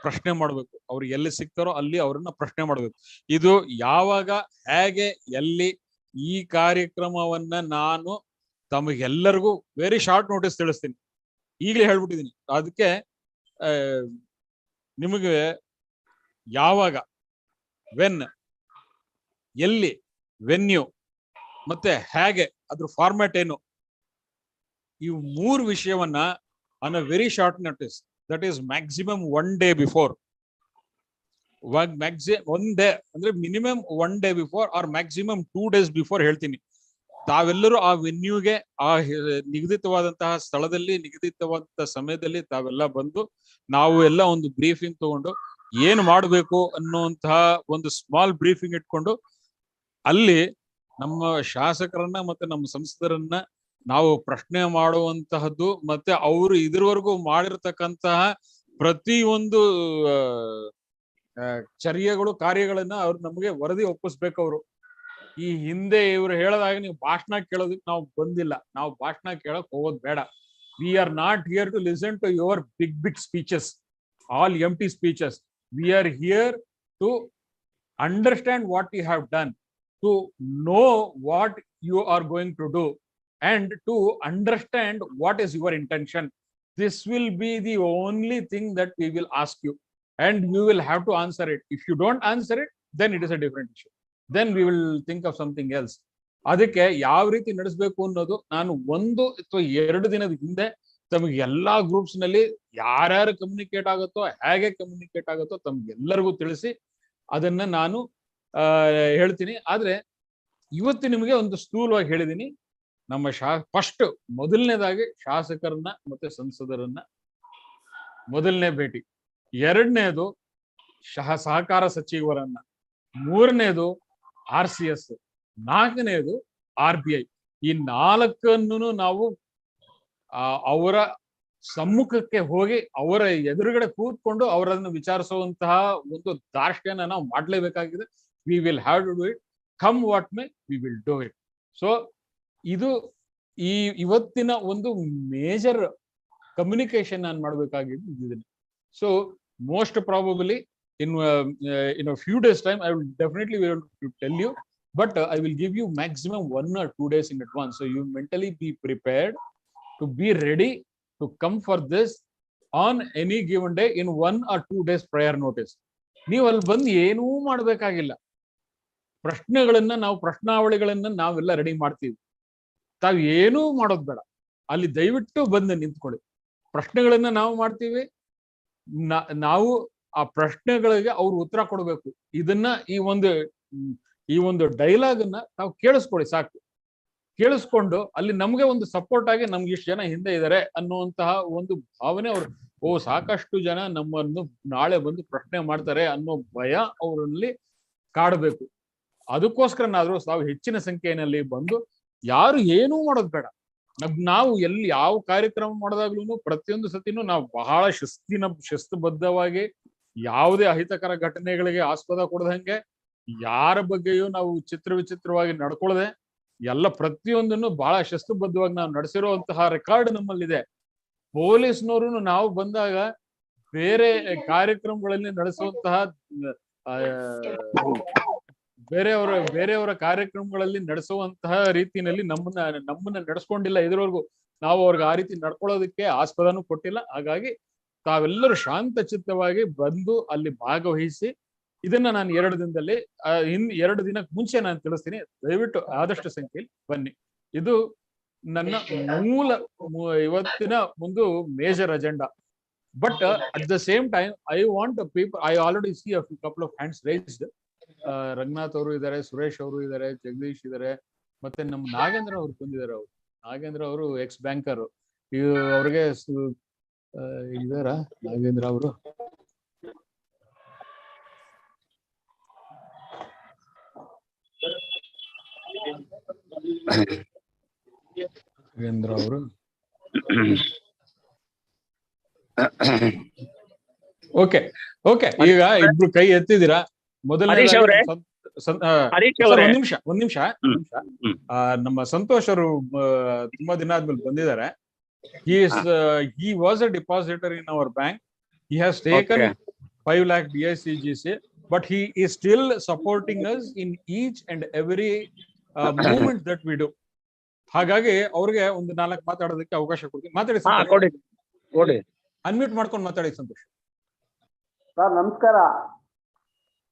ಪ್ರಶ್ನೆ ಮಾಡ್ಬೇಕು. ಅವ್ರು ಎಲ್ಲಿ ಸಿಗ್ತಾರೋ ಅಲ್ಲಿ ಅವ್ರನ್ನ ಪ್ರಶ್ನೆ ಮಾಡ್ಬೇಕು. ಇದು ಯಾವಾಗ, ಹೇಗೆ, ಎಲ್ಲಿ, ಈ ಕಾರ್ಯಕ್ರಮವನ್ನ ನಾನು ತಮಗೆಲ್ಲರಿಗೂ ವೆರಿ ಶಾರ್ಟ್ ನೋಟಿಸ್ ತಿಳಿಸ್ತೀನಿ, ಈಗಲೇ ಹೇಳ್ಬಿಟ್ಟಿದ್ದೀನಿ. ಅದಕ್ಕೆ ನಿಮಗೆ ಯಾವಾಗ, ವೆನ್, ಎಲ್ಲಿ, ವೆನ್ಯೂ ಮತ್ತೆ ಹೇಗೆ, ಅದ್ರ ಫಾರ್ಮ್ಯಾಟ್ ಏನು, ಈ 3 ವಿಷಯವನ್ನ on a very short notice, that is maximum 1 day before, one day ಅಂದ್ರೆ minimum 1 day before or maximum 2 days before ಹೇಳ್ತೀನಿ. ತಾವೆಲ್ಲರೂ ಆ ವೆನ್ಯೂಗೆ, ಆ ನಿಗದಿತವಾದಂತಹ ಸ್ಥಳದಲ್ಲಿ, ನಿಗದಿತವಾದಂತಹ ಸಮಯದಲ್ಲಿ ತಾವೆಲ್ಲ ಬಂದು ನಾವು ಎಲ್ಲ ಒಂದು ಬ್ರೀಫಿಂಗ್ ತಗೊಂಡು ಏನು ಮಾಡಬೇಕು ಅನ್ನುವಂತಹ ಒಂದು ಸ್ಮಾಲ್ ಬ್ರೀಫಿಂಗ್ ಇಟ್ಕೊಂಡು ಅಲ್ಲಿ ನಮ್ಮ ಶಾಸಕರನ್ನ ಮತ್ತೆ ನಮ್ಮ ಸಂಸದರನ್ನ ನಾವು ಪ್ರಶ್ನೆ ಮಾಡುವಂತಹದ್ದು, ಮತ್ತೆ ಅವರು ಇದ್ರವರೆಗೂ ಮಾಡಿರ್ತಕ್ಕಂತಹ ಪ್ರತಿಯೊಂದು ಚರ್ಯಗಳು, ಕಾರ್ಯಗಳನ್ನ ಅವ್ರು ನಮಗೆ ವರದಿ ಒಪ್ಪಿಸ್ಬೇಕು. ಅವರು ಈ ಹಿಂದೆ ಇವ್ರು ಹೇಳದಾಗ ನೀವು ಭಾಷಣ ಕೇಳೋದಕ್ಕೆ ನಾವು ಬಂದಿಲ್ಲ, ನಾವು ಭಾಷಣ ಕೇಳಕ್ ಹೋಗೋದು ಬೇಡ. We are not here to listen to your big speeches, all empty speeches. We are here to understand what you have done, to know what you are going to do, and to understand what is your intention. This will be the only thing that we will ask you, and you will have to answer it. If you don't answer it, then it is a different issue, then we will think of something else. ಅದಕ್ಕೆ ಯಾವ ರೀತಿ ನಡೆಸಬೇಕು ಅನ್ನೋದು ನಾನು 1 ಅಥವಾ 2 ದಿನದ ಹಿಂದೆ ತಮಗೆ ಎಲ್ಲಾ ಗ್ರೂಪ್ಸ್ ನಲ್ಲಿ ಯಾರ್ಯಾರು ಕಮ್ಯುನಿಕೇಟ್ ಆಗುತ್ತೋ, ಹೇಗೆ ಕಮ್ಯುನಿಕೇಟ್ ಆಗುತ್ತೋ ತಮ್ಗೆಲ್ಲರಿಗೂ ತಿಳಿಸಿ ಅದನ್ನ ನಾನು ಹೇಳ್ತೀನಿ. ಆದ್ರೆ ಇವತ್ತು ನಿಮಗೆ ಒಂದು ಸ್ಥೂಲವಾಗಿ ಹೇಳಿದೀನಿ. ನಮ್ಮ ಫಸ್ಟ್ ಮೊದಲನೇದಾಗಿ ಶಾಸಕರನ್ನ ಮತ್ತೆ ಸಂಸದರನ್ನ ಮೊದಲನೇ ಭೇಟಿ, 2ನೇದು ಸಹಕಾರ ಸಚಿವರನ್ನ, 3ನೇದು RCS, 4ನೇದು RBI. ಈ 4 ನಾವು ಅವರ ಸಮ್ಮುಖಕ್ಕೆ ಹೋಗಿ ಅವರ ಎದುರುಗಡೆ ಕೂತ್ಕೊಂಡು ಅವರನ್ನು ವಿಚಾರಿಸುವಂತಹ ಒಂದು ದಾರ್ಷ್ಟ್ಯನ ನಾವು ಮಾಡ್ಲೇಬೇಕಾಗಿದೆ. We will have to do it, come what may, we will do it. So ಇದು ಇವತ್ತಿನ ಒಂದು ಮೇಜರ್ ಕಮ್ಯುನಿಕೇಶನ್ ನಾನು ಮಾಡಬೇಕಾಗಿದ್ದು ಇದನ್ನ. So most probably in a few days time I will definitely be able to tell you, but I will give you maximum 1 or 2 days in advance, so you mentally be prepared to be ready to come for this on any given day in 1 or 2 days prior notice. ನೀವು ಅಲ್ಲಿ ಬಂದು ಏನೂ ಮಾಡಬೇಕಾಗಿಲ್ಲ. ಪ್ರಶ್ನೆಗಳನ್ನ ನಾವು, ಪ್ರಶ್ನಾವಳಿಗಳನ್ನ ನಾವೆಲ್ಲ ready ಮಾಡ್ತೀವಿ. ತಾವು ಏನೂ ಮಾಡೋದು ಬೇಡ, ಅಲ್ಲಿ ದಯವಿಟ್ಟು ಬಂದು ನಿಂತ್ಕೊಳ್ಳಿ. ಪ್ರಶ್ನೆಗಳನ್ನ ನಾವು ಮಾಡ್ತೀವಿ, ನಾವು ಆ ಪ್ರಶ್ನೆಗಳಿಗೆ ಅವ್ರು ಉತ್ತರ ಕೊಡಬೇಕು. ಇದನ್ನ ಈ ಒಂದು ಡೈಲಾಗ್ ಅನ್ನ ತಾವು ಕೇಳಿಸ್ಕೊಳ್ಳಿ ಸಾಕು. ಕೇಳಿಸ್ಕೊಂಡು ಅಲ್ಲಿ ನಮ್ಗೆ ಒಂದು ಸಪೋರ್ಟ್ ಆಗಿ ನಮ್ಗೆ ಇಷ್ಟು ಜನ ಹಿಂದೆ ಇದ್ದಾರೆ ಅನ್ನುವಂತಹ ಒಂದು ಭಾವನೆ ಅವ್ರು ಸಾಕಷ್ಟು ಜನ ನಮ್ಮನ್ನು ನಾಳೆ ಬಂದು ಪ್ರಶ್ನೆ ಮಾಡ್ತಾರೆ ಅನ್ನೋ ಭಯ ಅವರಲ್ಲಿ ಕಾಡಬೇಕು. ಅದಕ್ಕೋಸ್ಕರನಾದ್ರೂ ತಾವು ಹೆಚ್ಚಿನ ಸಂಖ್ಯೆಯಲ್ಲಿ ಬಂದು, ಯಾರು ಏನೂ ಮಾಡೋದು ಬೇಡ. ನಾವು ಎಲ್ಲಿ ಯಾವ ಕಾರ್ಯಕ್ರಮ ಮಾಡಿದಾಗ್ಲೂ ಪ್ರತಿಯೊಂದು ಸತಿನೂ ನಾವು ಬಹಳ ಶಿಸ್ತುಬದ್ಧವಾಗಿ, ಯಾವುದೇ ಅಹಿತಕರ ಘಟನೆಗಳಿಗೆ ಆಸ್ಪದ ಕೊಡದಂಗೆ, ಯಾರ ಬಗ್ಗೆಯೂ ನಾವು ವಿಚಿತ್ರವಾಗಿ ನಡ್ಕೊಳ್ಳದೆ, ಎಲ್ಲ ಪ್ರತಿಯೊಂದನ್ನು ಬಹಳ ಶಿಸ್ತುಬದ್ಧವಾಗಿ ನಾವು ನಡೆಸಿರುವಂತಹ ರೆಕಾರ್ಡ್ ನಮ್ಮಲ್ಲಿದೆ. ಪೊಲೀಸ್ನವರು ನಾವು ಬಂದಾಗ ಕಾರ್ಯಕ್ರಮಗಳಲ್ಲಿ ನಡೆಸುವಂತಹ ಬೇರೆಯವರ ಕಾರ್ಯಕ್ರಮಗಳಲ್ಲಿ ನಡೆಸುವಂತಹ ರೀತಿಯಲ್ಲಿ ನಮ್ಮನ್ನ ನಡೆಸ್ಕೊಂಡಿಲ್ಲ ಇದುವರೆಗೂ. ನಾವು ಅವ್ರಿಗೆ ಆ ರೀತಿ ನಡ್ಕೊಳ್ಳೋದಕ್ಕೆ ಆಸ್ಪದನೂ ಕೊಟ್ಟಿಲ್ಲ. ಹಾಗಾಗಿ ತಾವೆಲ್ಲರೂ ಶಾಂತ ಚಿತ್ತವಾಗಿ ಬಂದು ಅಲ್ಲಿ ಭಾಗವಹಿಸಿ, ಇದನ್ನ ನಾನು 2 ದಿನದಲ್ಲಿ 2 ದಿನಕ್ಕೆ ಮುಂಚೆ ನಾನು ತಿಳಿಸ್ತೀನಿ. ದಯವಿಟ್ಟು ಆದಷ್ಟು ಸಂಖ್ಯೆಯಲ್ಲಿ ಬನ್ನಿ. ಇದು ನನ್ನ ಇವತ್ತಿನ ಒಂದು major agenda. But at the same time I want people, I already C a couple of hands raised. Ranganath ಅವರು ಇದ್ದಾರೆ, ಸುರೇಶ್ ಅವರು ಇದ್ದಾರೆ, ಜಗದೀಶ್ ಇದ್ದಾರೆ, ಮತ್ತೆ ನಮ್ಮ ನಾಗೇಂದ್ರ ಅವರು ಬಂದಿದ್ದಾರೆ. ನಾಗೇಂದ್ರ ಅವರು ಎಕ್ಸ್ ಬ್ಯಾಂಕರ್. ಅವ್ರಿಗೆ ಇದಾರ ನಾಗೇಂದ್ರ ಅವರು? ನಾಗೇಂದ್ರ ಅವರು ಓಕೆ. ಈಗ ಇಬ್ರು ಕೈ ಎತ್ತಿದ್ದೀರಾ. ಮೊದಲನೇ ಹರೀಶ್ ಸರ್ ಅವರೇ, ಒಂದ್ ನಿಮಿಷ ನಮ್ಮ ಸಂತೋಷ್ ಅವರು ತುಂಬಾ ದಿನ ಆದ್ಮೇಲೆ ಬಂದಿದ್ದಾರೆ. He was a depositor in our bank. He has taken 5 lakh DICGC, but he is still supporting us in each and every movement that we do. ಹಾಗಾಗಿ ಅವ್ರಿಗೆ ಒಂದು 4 ಮಾತಾಡೋದಕ್ಕೆ ಅವಕಾಶ ಕೊಡ್ತೀನಿ. ಮಾತಾಡಿ ಕೊಡಿ. ಅನ್ಮ್ಯೂಟ್ ಮಾಡ್ಕೊಂಡು ಮಾತಾಡಿ ಸಂತೋಷ್. ಸರ್ ನಮಸ್ಕಾರ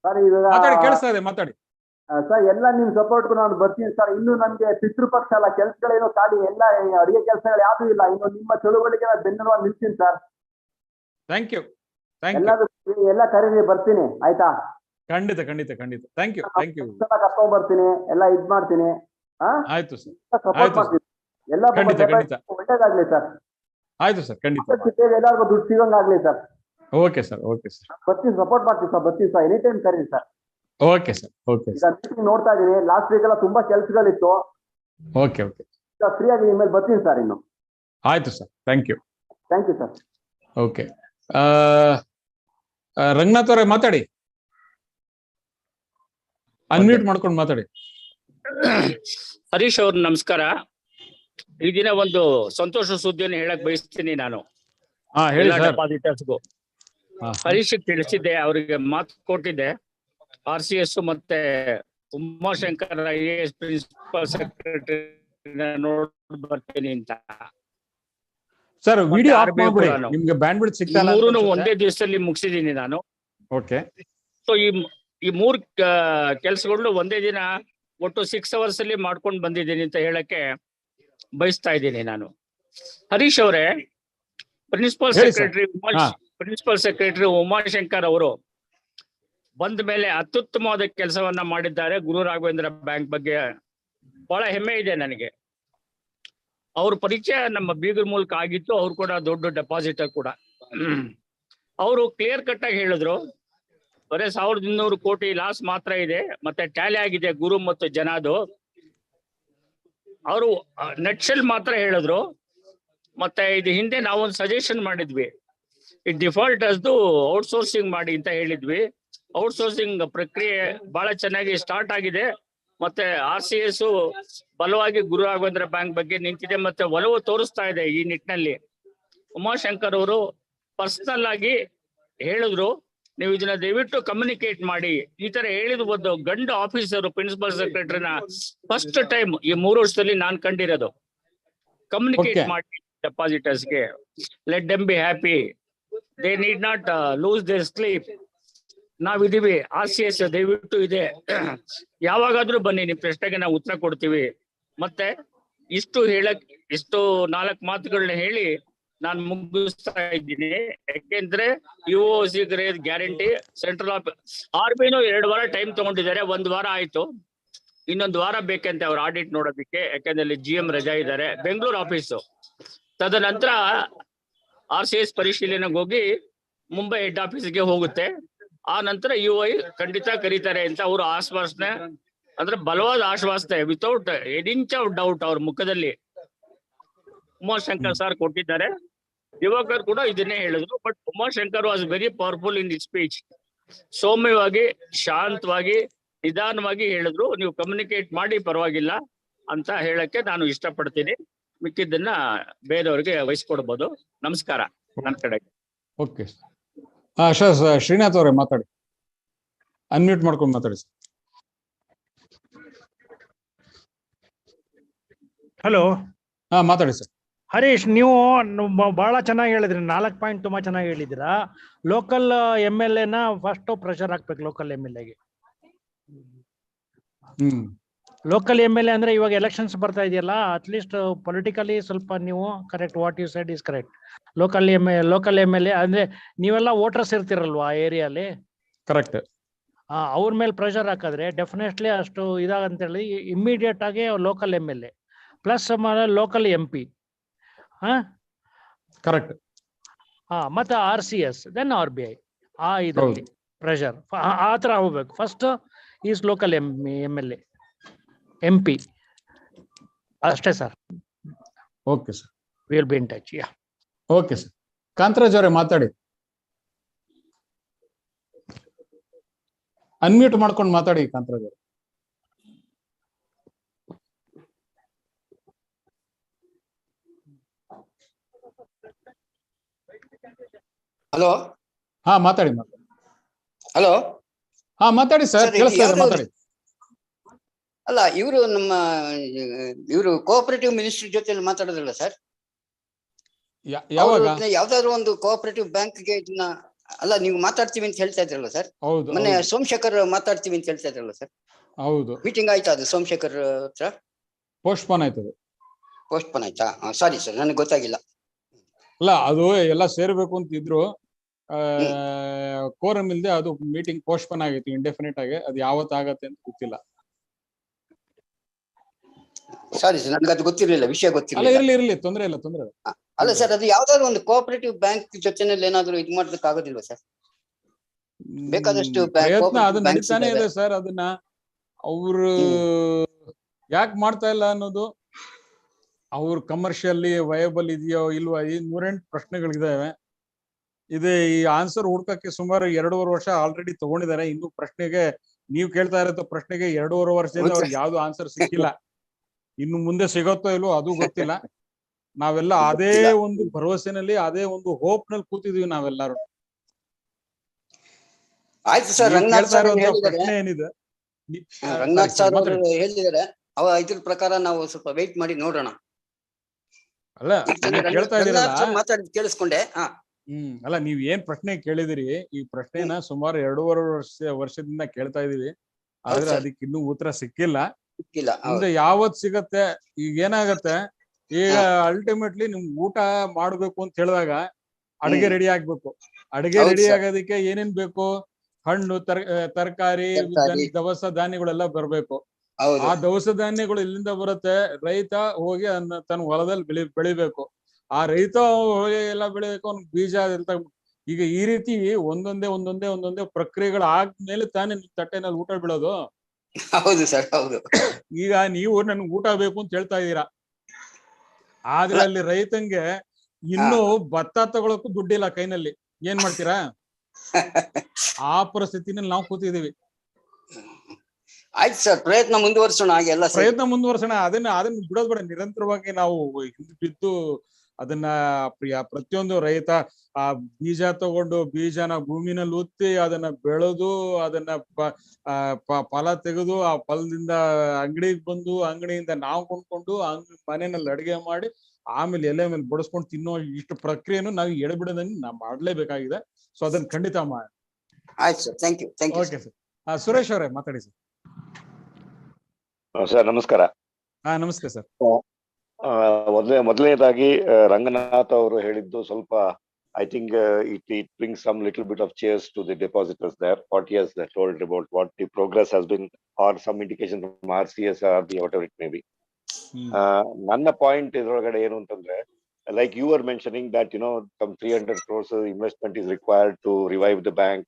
ಸರ್. ಇವಾಗ ಮಾತಾಡಿ, ಕೇಳಿಸ್ತಾ ಇದೆ, ಮಾತಾಡಿ ಸರ್. ಎಲ್ಲ ನಿಮ್ ಸಪೋರ್ಟ್ಗೂ ನಾನು ಬರ್ತೀನಿ ಸರ್. ಇನ್ನು ನಮ್ಗೆ ಪಿತೃಪಕ್ಷ ಅಲ್ಲ, ಕೆಲ್ಸಗಳೇನೋ ಖಾಲಿ, ಎಲ್ಲ ಅಡಿಗೆ ಕೆಲಸಗಳು ಯಾವ್ದು ಇಲ್ಲ. ಇನ್ನು ನಿಮ್ಮ ಚಳುವಳಿಗೆ ನಾನು ಬೆನ್ನೆಲುಬಾಗಿ ನಿಲ್ತೀನಿ ಸರ್. Thank you. ಎಲ್ಲ ಕರೀರಿ, ಬರ್ತೀನಿ ಆಯ್ತಾ? ಖಂಡಿತ ಖಂಡಿತ ಖಂಡಿತ. Thank you. ಕರ್ಕೊಂಡ್ ಬರ್ತೀನಿ, ಎಲ್ಲ ಇದ್ ಮಾಡ್ತೀನಿ. ಆಯ್ತು ಸರ್, ಸಪೋರ್ಟ್ ಮಾಡ್ತೀನಿ. ಎಲ್ಲ ಒಳ್ಳೇದಾಗ್ಲಿ ಸರ್. ಆಯ್ತು ಸರ್, ಖಂಡಿತ. ಎಲ್ಲರಿಗೂ ದುಡ್ಡು ಸಿಗಂಗಾಗ್ಲಿ ಸರ್. Okay sir. ಬರ್ತೀನಿ, ಸಪೋರ್ಟ್ ಮಾಡ್ತೀನಿ ಸರ್. ಬರ್ತೀನಿ ಸರ್, ಎನಿ ಟೈಮ್ ಕರೀರಿ ಸರ್. Okay sir. ನೋಡ್ತಾ ಇದೀನಿ, ಲಾಸ್ಟ್ ವೀಕ್ ಎಲ್ಲ ತುಂಬಾ ಕೆಲ್ಸಗಳಿತ್ತು. ಓಕೆ ಫ್ರೀ ಆಗಿ ಇನ್ಮೇಲೆ ಬರ್ತೀನಿ ಸರ್. ಇನ್ನು ಆಯ್ತು sir. Thank you sir. Okay, Ranganath ಅವರೇ ಮಾತಾಡಿ, ಅನ್ಮ್ಯೂಟ್ ಮಾಡ್ಕೊಂಡು ಮಾತಾಡಿ. ಹರೀಶ್ ಅವ್ರು ನಮಸ್ಕಾರ. ಈ ದಿನ ಒಂದು ಸಂತೋಷ ಸುದ್ದಿಯನ್ನು ಹೇಳಕ್ ಬಯಸ್ತೀನಿ ನಾನು. ಹೇಳಿ ಸರ್. ಡೆಪಾಸಿಟರ್ಸ್ಗೂ ಹರೀಶ್ ತಿಳಿಸಿದ್ದೆ, ಅವರಿಗೆ ಮಾತು ಕೊಟ್ಟಿದ್ದೆ. RCS ಮತ್ತೆ ಉಮಾಶಂಕರ್ IAS ಪ್ರಿನ್ಸಿಪಲ್ ಸೆಕ್ರೆಟರಿ ನೋಡ್ ಬರ್ತೀನಿ ಅಂತ ಸರ್. ವಿಡಿಯೋ ಆಫ್ ಮಾಡ್ಬಿಡಿ, ನಿಮಗೆ ಬ್ಯಾಂಡ್ವಿಡ್ತ್ ಸಿಗ್ತಾ ಇಲ್ಲ. ಮೂರನ್ನು ಒಂದೇ ದಿವಸದಲ್ಲಿ ಮುಗಿಸಿದೀನಿ ನಾನು. ಓಕೆ. ಸೊ ಈ 3 ಕೆಲಸಗಳು ಒಂದೇ ದಿನ ಒಟ್ಟು 6 hours ಅಲ್ಲಿ ಮಾಡ್ಕೊಂಡು ಬಂದಿದ್ದೀನಿ ಅಂತ ಹೇಳಕ್ಕೆ ಬಯಸ್ತಾ ಇದ್ದೀನಿ ನಾನು. ಹರೀಶ್ ಅವರೇ, ಪ್ರಿನ್ಸಿಪಲ್ ಸೆಕ್ರೆಟರಿ ಉಮಾಶಂಕರ್ ಅವರು ಬಂದ ಮೇಲೆ ಅತ್ಯುತ್ತಮವಾದ ಕೆಲಸವನ್ನ ಮಾಡಿದ್ದಾರೆ. ಗುರು ರಾಘವೇಂದ್ರ ಬ್ಯಾಂಕ್ ಬಗ್ಗೆ ಬಹಳ ಹೆಮ್ಮೆ ಇದೆ ನನಗೆ. ಅವ್ರ ಪರಿಚಯ ನಮ್ಮ ಬೀಗರ್ ಮೂಲಕ ಆಗಿತ್ತು. ಅವ್ರು ಕೂಡ ದೊಡ್ಡ ಡೆಪಾಸಿಟರ್ ಕೂಡ. ಅವರು ಕ್ಲಿಯರ್ ಕಟ್ ಆಗಿ ಹೇಳಿದ್ರು, ಬರೀ 1200 ಕೋಟಿ ಲಾಸ್ ಮಾತ್ರ ಇದೆ, ಮತ್ತೆ ಟ್ಯಾಲಿ ಆಗಿದೆ ಗುರು ಮತ್ತು ಜನದು. ಅವರು ನೆಟ್ಸೆಲ್ ಮಾತ್ರ ಹೇಳಿದ್ರು. ಮತ್ತೆ ಇದು ಹಿಂದೆ ನಾವೊಂದು ಸಜೆಷನ್ ಮಾಡಿದ್ವಿ, ಈ ಡಿಫಾಲ್ಟ್ ಅಷ್ಟು ಔಟ್ಸೋರ್ಸಿಂಗ್ ಮಾಡಿ ಅಂತ ಹೇಳಿದ್ವಿ. ಔಟ್ಸೋರ್ಸಿಂಗ್ ಪ್ರಕ್ರಿಯೆ ಬಹಳ ಚೆನ್ನಾಗಿ ಸ್ಟಾರ್ಟ್ ಆಗಿದೆ. ಮತ್ತೆ RCS ಬಲವಾಗಿ ಗುರು ರಾಘವೇಂದ್ರ ಬ್ಯಾಂಕ್ ಬಗ್ಗೆ ನಿಂತಿದೆ, ಮತ್ತೆ ಒಲವು ತೋರಿಸ್ತಾ ಇದೆ ಈ ನಿಟ್ಟಿನಲ್ಲಿ. ಉಮಾಶಂಕರ್ ಅವರು ಪರ್ಸನಲ್ ಆಗಿ ಹೇಳಿದ್ರು, ನೀವು ಇದನ್ನ ದಯವಿಟ್ಟು ಕಮ್ಯುನಿಕೇಟ್ ಮಾಡಿ. ಈ ತರ ಹೇಳಿದ ಒಂದು ಗಂಡು ಆಫೀಸರ್ ಪ್ರಿನ್ಸಿಪಲ್ ಸೆಕ್ರೆಟರಿನ ಫಸ್ಟ್ ಟೈಮ್ ಈ 3 ವರ್ಷದಲ್ಲಿ ನಾನು ಕಂಡಿರೋದು. ಕಮ್ಯುನಿಕೇಟ್ ಮಾಡಿ ಡೆಪಾಸಿಟರ್ಸ್ಗೆ. Let them be happy, they need not lose their sleep. ನಾವಿದೀವಿ, RCS ದಯವಿಟ್ಟು ಇದೆ, ಯಾವಾಗಾದ್ರೂ ಬನ್ನಿ, ನಿಮ್ ಪ್ರಶ್ನೆಗೆ ನಾವು ಉತ್ತರ ಕೊಡ್ತೀವಿ. ಮತ್ತೆ ಇಷ್ಟು 4 ಮಾತುಗಳನ್ನ ಹೇಳಿ ನಾನು ಮುಗಿಸ್ತಾ ಇದ್ದೀನಿ. ಯಾಕೆಂದ್ರೆ UOC ಗ್ಯಾರಂಟಿ ಸೆಂಟ್ರಲ್ RBI 2 ವಾರ ಟೈಮ್ ತಗೊಂಡಿದ್ದಾರೆ. 1 ವಾರ ಆಯ್ತು, ಇನ್ನೊಂದು ವಾರ ಬೇಕಂತೆ ಅವ್ರ ಆಡಿಟ್ ನೋಡೋದಕ್ಕೆ. ಯಾಕಂದ್ರೆ ಅಲ್ಲಿ GM ರಜಾ ಇದ್ದಾರೆ, ಬೆಂಗಳೂರು ಆಫೀಸು. ತದನಂತರ RCS ಪರಿಶೀಲನೆಗೆ ಹೋಗಿ ಮುಂಬೈ ಹೆಡ್ ಆಫೀಸ್ಗೆ ಹೋಗುತ್ತೆ. ಆ ನಂತರ UI ಖಂಡಿತ ಕರೀತಾರೆ ಅಂತ ಅವರು ಆಶ್ವಾಸನೆ, ಅಂದ್ರೆ ಬಲವಾದ ಆಶ್ವಾಸನೆ, without an inch of doubt ಅವ್ರ ಮುಖದಲ್ಲಿ ಉಮಾಶಂಕರ್ ಸರ್ ಕೊಟ್ಟಿದ್ದಾರೆ. ದಿವಾಕರ್ ಕೂಡ ಇದನ್ನೇ ಹೇಳಿದ್ರು. But Umashankar was very powerful in the speech. ಸೌಮ್ಯವಾಗಿ, ಶಾಂತವಾಗಿ, ನಿಧಾನವಾಗಿ ಹೇಳಿದ್ರು. ನೀವು ಕಮ್ಯುನಿಕೇಟ್ ಮಾಡಿ, ಪರವಾಗಿಲ್ಲ ಅಂತ ಹೇಳಕ್ಕೆ ನಾನು ಇಷ್ಟಪಡ್ತೀನಿ. ಮಿಕ್ಕಿದ್ದನ್ನ ಬೇರೆಯವ್ರಿಗೆ ವಹಿಸ್ಕೊಡ್ಬೋದು. ನಮಸ್ಕಾರ ನನ್ನ ಕಡೆ. ಓಕೆ. ಶ್ರೀನಾಥ್ ಅವರೇ ಮಾತಾಡಿ, ಅನ್ಮ್ಯೂಟ್ ಮಾಡ್ಕೊಂಡು ಮಾತಾಡಿ ಸರ್. ಹಲೋ. ಮಾತಾಡಿ ಸರ್. ಹರೀಶ್, ನೀವು ಬಹಳ ಚೆನ್ನಾಗಿ ಹೇಳಿದ್ರಿ. 4 ಪಾಯಿಂಟ್ ತುಂಬಾ ಚೆನ್ನಾಗಿ ಹೇಳಿದಿರಾ. ಲೋಕಲ್ MLA ನ ಫಸ್ಟ್ ಪ್ರೆಷರ್ ಹಾಕ್ಬೇಕು ಲೋಕಲ್ MLA ಗೆ. ಲೋಕಲ್ MLA ಅಂದ್ರೆ ಇವಾಗ ಎಲೆಕ್ಷನ್ಸ್ ಬರ್ತಾ ಇದೆಯಲ್ಲ, ಅಟ್ಲೀಸ್ಟ್ ಪೊಲಿಟಿಕಲಿ ಸ್ವಲ್ಪ ನೀವು correct, what you said is correct. Local MLA ಅಂದ್ರೆ ನೀವೆಲ್ಲ ವೋಟರ್ಸ್ ಇರ್ತಿರಲ್ವಾ ಆ ಏರಿಯಾಲಿ, ಕರೆಕ್ಟ್. ಅವ್ರ ಮೇಲೆ ಪ್ರೆಷರ್ ಹಾಕಿದ್ರೆ ಡೆಫಿನೆಟ್ಲಿ ಅಷ್ಟು ಇದಾಗಂತೇಳಿ ಇಮ್ಮಿಡಿಯೇಟ್ ಆಗಿ local MLA plus local MP, correct. ಮತ್ತೆ RCS ದೆನ್ RBI. ಇದರಲ್ಲಿ ಪ್ರೆಷರ್ ಆ ತರ ಹೋಗ್ಬೇಕು. First is local MLA MP ಅಷ್ಟೇ sir. Okay sir, will be in touch. Yeah, okay sir. Kantharaj ಅವರೇ ಮಾತಾಡಿ. ಅನ್ಮ್ಯೂಟ್ ಮಾಡ್ಕೊಂಡು ಮಾತಾಡಿ ಕಾಂತರಾಜ್ ಅವ್ರೆ. ಹಲೋ ಹಾ ಮಾತಾಡಿ ಹಲೋ ಹಾ ಮಾತಾಡಿ ಸರ್, ಸರ್, ಇದು ಕೇಳಿಸ್ತಾ ಇದೆ, ಯಾವ್ದು- ಮಾತಾಡಿ. ಅಲ್ಲ, ಇವರು ಕೋಆಪರೇಟಿವ್ ಮಿನಿಸ್ಟ್ರಿ ಜೊತೆ ಮಾತಾಡೋದಿಲ್ಲ ಸರ್? ಯಾವಾಗ? ಯಾವ್ದಾದ್ರು ಒಂದು ಕೋಆಪರೇಟಿವ್ ಬ್ಯಾಂಕ್ಗೆ ಇದನ್ನ ಅಲ್ಲ, ನೀವು ಮಾತಾಡ್ತೀವಿ ಅಂತ ಹೇಳ್ತಾ ಇದ್ರಲ್ಲ ಸರ್? ಹೌದು, ಮೊನ್ನೆ ಸೋಮಶೇಖರ್ ಮಾತಾಡ್ತೀವಿ ಅಂತ ಹೇಳ್ತಾ ಇದ್ರಲ್ಲ ಸರ್? ಹೌದು. ಮೀಟಿಂಗ್ ಆಯ್ತಾ ಅದು ಸೋಮಶೇಖರ್ ಹತ್ರ? ಪೋಸ್ಟ್ಪೋನ್ ಆಯ್ತದೆ. ಪೋಸ್ಟ್ಪೋನ್ ಆಯ್ತಾ? ಸಾರಿ ಸರ್, ನನಗೆ ಗೊತ್ತಾಗಿಲ್ಲ. ಅಲ್ಲ, ಅದು ಎಲ್ಲ ಸೇರ್ಬೇಕು ಅಂತ ಇದ್ರು, ಕೋರಮ್ ಇಲ್ದೆ ಅದು ಮೀಟಿಂಗ್ ಪೋಸ್ಟ್ಪೋನ್ ಆಗಿತ್ತು ಇಂಡೆಫಿನಿಟ್ ಆಗಿ. ಅದು ಯಾವತ್ತು ಆಗತ್ತೆ ಅಂತ ಗೊತ್ತಿಲ್ಲ. ಸಾರಿ ಸರ್, ನನಗೆ ಅದು ಗೊತ್ತಿರಲಿಲ್ಲ, ವಿಷಯ ಅಲ್ಲ, ಗೊತ್ತಿರಲಿಲ್ಲ. ಇರ್ಲಿ ತೊಂದ್ರೆ ಇಲ್ಲ. ಅಲ್ಲ ಸರ್, ಅದು ಯಾವ್ದಾದ್ರು ಒಂದು ಕೋಆಪರೇಟಿವ್ ಬ್ಯಾಂಕ್ ಜೊತೆನಲ್ಲಿ ಏನಾದ್ರು ಇದು ಮಾಡ್ಲಿಕ್ಕೆ ಆಗೋದಿಲ್ವಾ ಸರ್? ಬೇಕಾದಷ್ಟು ಪ್ರಯತ್ನ ಅದು ನಡೀತಾನೆ ಇದೆ ಸರ್. ಅದನ್ನ ಅವ್ರು ಯಾಕೆ ಮಾಡ್ತಾ ಇಲ್ಲ ಅನ್ನೋದು, ಅವ್ರ ಕಮರ್ಷಿಯಲಿ ವಯಬಲ್ ಇದೆಯೋ ಇಲ್ವಾ, ಈ 108 ಪ್ರಶ್ನೆಗಳಿದಾವೆ. ಇದೆ ಈ ಆನ್ಸರ್ ಹುಡ್ಕಕ್ಕೆ ಸುಮಾರು 2.5 ವರ್ಷ ಆಲ್ರೆಡಿ ತಗೊಂಡಿದ್ದಾರೆ. ಇನ್ನು ಪ್ರಶ್ನೆಗೆ ನೀವು ಕೇಳ್ತಾ ಇರೋ ಪ್ರಶ್ನೆಗೆ 2.5 ವರ್ಷದಿಂದ ಅವ್ರಿಗೆ ಯಾವ್ದು ಆನ್ಸರ್ ಸಿಕ್ಕಿಲ್ಲ. ಇನ್ನು ಮುಂದೆ ಸಿಗುತ್ತೋ ಇಲ್ವೋ ಅದು ಗೊತ್ತಿಲ್ಲ. ನಾವೆಲ್ಲ ಅದೇ ಒಂದು ಭರವಸೆನಲ್ಲಿ, ಅದೇ ಒಂದು ಹೋಪ್ ನಲ್ಲಿ ಕೂತಿದೀವಿ ನಾವೆಲ್ಲರೂ. ಆಯ್ತು ಸರ್, ರಂಗನಾಥ್ ಸರ್ ಪ್ರಶ್ನೆ ಏನಿದೆ, ರಂಗನಾಥ್ ಸರ್ ಅವರು ಹೇಳಿದ್ದಾರೆ, ಇದ್ರ ಪ್ರಕಾರ ನಾವು ಸ್ವಲ್ಪ ವೇಟ್ ಮಾಡಿ ನೋಡೋಣ. ಅಲ್ಲ, ಕೇಳ್ತಾ ಇದೀರಲ್ಲ, ಮಾತಾಡಿದ್ ಕೇಳಿಸ್ಕೊಂಡೆ. ಅಲ್ಲ, ನೀವ್ ಏನ್ ಪ್ರಶ್ನೆ ಕೇಳಿದಿರಿ, ಈ ಪ್ರಶ್ನೆನ ಸುಮಾರು 2.5 ವರ್ಷದಿಂದ ಕೇಳ್ತಾ ಇದೀವಿ. ಆದ್ರೆ ಅದಕ್ಕೆ ಇನ್ನೂ ಉತ್ತರ ಸಿಕ್ಕಿಲ್ಲ. ಮುಂದೆ ಯಾವತ್ ಸಿಗತ್ತೆ? ಈಗ ಏನಾಗತ್ತೆ, ಈಗ ಅಲ್ಟಿಮೇಟ್ಲಿ ನಿಮ್ಗೆ ಊಟ ಮಾಡ್ಬೇಕು ಅಂತ ಹೇಳಿದಾಗ ಅಡಿಗೆ ರೆಡಿ ಆಗ್ಬೇಕು. ಅಡಿಗೆ ರೆಡಿ ಆಗೋದಕ್ಕೆ ಏನೇನ್ ಬೇಕು? ಹಣ್ಣು, ತರಕಾರಿ, ದವಸ ಧಾನ್ಯಗಳೆಲ್ಲ ಬರ್ಬೇಕು. ಆ ದವಸ ಧಾನ್ಯಗಳು ಎಲ್ಲಿಂದ ಬರುತ್ತೆ? ರೈತ ಹೋಗಿ ತನ್ನ ಹೊಲದಲ್ಲಿ ಬೆಳಿಬೇಕು. ಆ ರೈತ ಹೋಗಿ ಎಲ್ಲ ಬೆಳಿಬೇಕು, ಅವ್ನ ಬೀಜ ಅಂತ. ಈಗ ಈ ರೀತಿ ಒಂದೊಂದೇ ಪ್ರಕ್ರಿಯೆಗಳು ಆದ್ಮೇಲೆ ತಾನೇ ನಿಮ್ ತಟ್ಟೆನಲ್ಲಿ ಊಟ ಬೀಳೋದು. ಹೌದು ಸರ್, ಹೌದು. ಈಗ ನೀವು ನನ್ಗೆ ಊಟ ಬೇಕು ಅಂತ ಹೇಳ್ತಾ ಇದ್ದೀರಾ, ಆದ್ರೆ ಅಲ್ಲಿ ರೈತಂಗೆ ಇನ್ನು ಭತ್ತ ತಗೊಳಕ್ಕೂ ದುಡ್ಡಿಲ್ಲ ಕೈನಲ್ಲಿ. ಏನ್ ಮಾಡ್ತೀರಾ? ಆ ಪರಿಸ್ಥಿತಿನಲ್ಲಿ ನಾವು ಕೂತಿದೀವಿ. ಆಯ್ತು ಸರ್, ಪ್ರಯತ್ನ ಮುಂದುವರ್ಸೋಣ. ಪ್ರಯತ್ನ ಮುಂದುವರ್ಸೋಣ. ಅದನ್ನ ಬಿಡೋದ್ ಬೇಡ. ನಿರಂತರವಾಗಿ ನಾವು ಬಿದ್ದು ಅದನ್ನ ಪ್ರತಿಯೊಂದು ರೈತ ಆ ಬೀಜ ತಗೊಂಡು ಬೀಜನ ಭೂಮಿನಲ್ಲಿ ಉತ್ತಿ ಅದನ್ನ ಬೆಳೆದು ಅದನ್ನ ಫಲ ತೆಗೆದು ಆ ಫಲದಿಂದ ಅಂಗಡಿಗೆ ಬಂದು ಅಂಗಡಿಯಿಂದ ನಾವು ಕೊಂಡ್ಕೊಂಡು ಮನೆಯಲ್ಲಿ ಅಡಿಗೆ ಮಾಡಿ ಆಮೇಲೆ ಎಲೆ ಮೇಲೆ ಬಡಿಸ್ಕೊಂಡು ತಿನ್ನೋ ಇಷ್ಟು ಪ್ರಕ್ರಿಯೆಯನ್ನು ನಾವು ಎಡಬಿಡೋದನ್ನ ನಾವು ಮಾಡ್ಲೇಬೇಕಾಗಿದೆ. ಸೊ ಅದನ್ನ ಖಂಡಿತ ಮಾಡಿ. ಆಯ್ತು sir, thank you. Okay sir. Suresh ಅವರೇ ಮಾತಾಡಿ ಸರ್. ಸರ್ ನಮಸ್ಕಾರ. ನಮಸ್ತೆ ಸರ್. ಮೊದಲನೇದಾಗಿ ರಂಗನಾಥ್ ಅವರು ಹೇಳಿದ್ದು ಸ್ವಲ್ಪ I think it brings some little bit of cheers to the depositors there. What he has told about what the progress has been or some indication from RCS or whatever it may be. ನನ್ನ point ಇದ್ರೊಳಗಡೆ ಏನು ಅಂತಂದ್ರೆ, like you were mentioning that some 300 crores investment is required to revive the bank.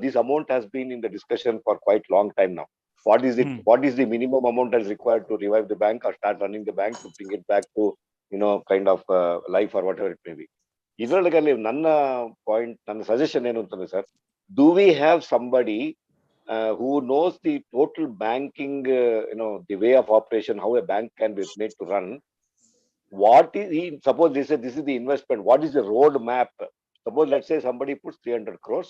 This amount has been in the discussion for quite long time now. What is it? What is the minimum amount that is required to revive the bank or start running the bank to bring it back to kind of life or whatever it may be? Idrolage ನನ್ನ point, ನನ್ನ suggestion ಏನು ಅಂತಂದ್ರೆ sir, do we have somebody who knows the total banking, the way of operation, how a bank can be made to run? What is suppose they say this is the investment, what is the road map? Suppose let's say somebody puts 300 crores.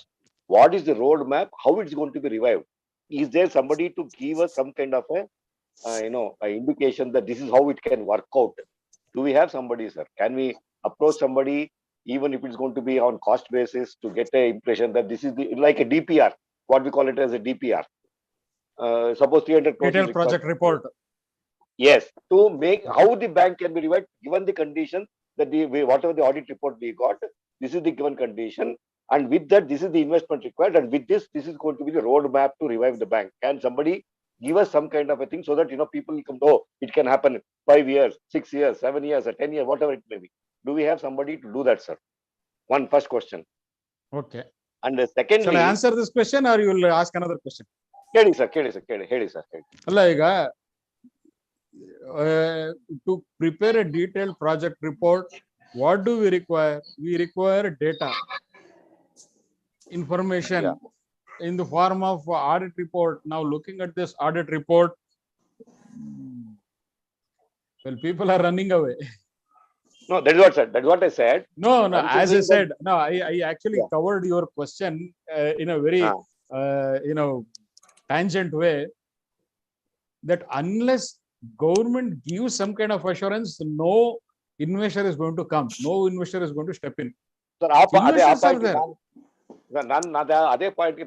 What is the road map? How it's going to be revived? Is there somebody to give us some kind of a indication that this is how it can work out? Do we have somebody, sir? Can we approach somebody, even if it's going to be on cost basis, to get a impression that this is like a DPR, what we call it as a DPR? Suppose 300 crores. Detailed project report. Yes, to make how the bank can be revived given the condition that whatever the audit report we got, this is the given condition. And with that, this is the investment required. And with this is going to be the roadmap to revive the bank. Can somebody give us some kind of a thing so that people come, oh, it can happen 5 years, 6 years, 7 years, or 10 years, whatever it may be. Do we have somebody to do that, sir? First question. Okay. And secondly, shall I answer this question or you will ask another question? Kedi sir. Alla iga to prepare a detailed project report, what do we require? We require data, information, in the form of audit report. Now looking at this audit report, well, people are running away. No, that is what said. That's what I said. No, as I Considering said, no, I actually Yeah. covered your question in a very, tangent way, that unless government gives some kind of assurance, no investor is going to come. No investor is going to step in. Sir, ಅದೇ Investors are there. ಅದೇ point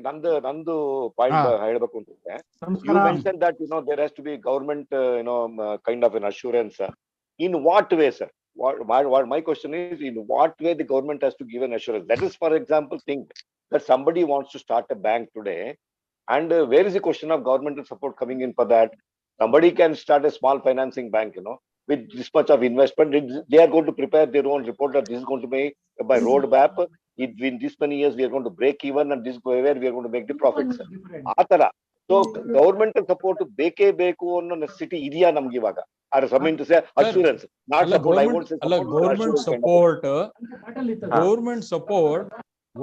ನಂದು point ಹೇಳ್ಬೇಕು ಅಂತಂದ್ರೆ, you mentioned that there has to be government kind of an assurance. In what way, sir? What my question is, in what way the government has to give an assurance? That is, for example, think that somebody wants to start a bank today, and where is the question of governmental support coming in for that? Somebody can start a small financing bank, with this much of investment. They are going to prepare their own report that this is going to be by roadmap. In this many years, we are going to break even, and this is where we are going to make the profits. ಆತರ. So governmental support ಬೇಕೇ ಬೇಕು ಅನ್ನೋ necessity ಇದೆಯಾ ನಮ್ಗೆ ಇವಾಗ? Or something to say assurance, not support. I won't say support. Government support. Government support.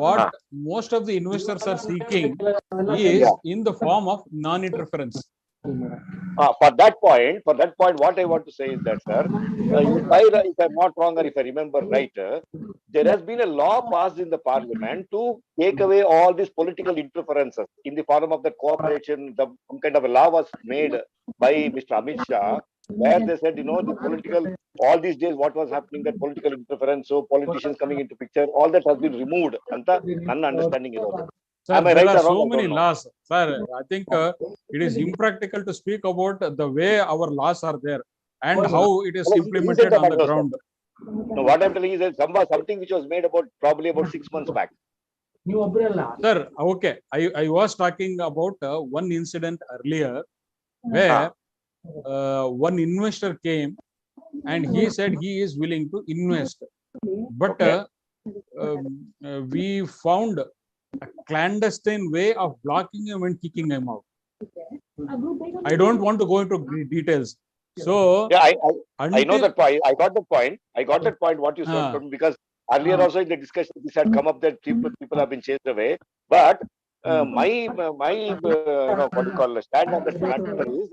What most of the investors are seeking is in the form of non-interference. For that point, what I want to say is that, sir, if I'm not wrong or if I remember right, there has been a law passed in the parliament to take away all these political interferences in the form of the cooperation. Some kind of a law was made by Mr. Amit Shah, where they said, the political, all these days, what was happening, that political interference, so politicians coming into picture, all that has been removed. Anta ನನ್ನ understanding ಇರೋದು. Sir, Am I there right are or wrong? so I many don't know. laws. Sir, I think it is impractical to speak about the way our laws are there and how it is Well, implemented that on the also. ground. No, what I'm telling you is that something which was made probably about 6 months back. Sir, okay, I was talking about one incident earlier where one investor came and he said he is willing to invest, but we found a clandestine way of blocking him and kicking him out. I don't want to go into details. So Yeah, I know that point. I got that point. What you said, because earlier also in the discussion this had come up that people have been chased away. But my what do you call, stand on that matter is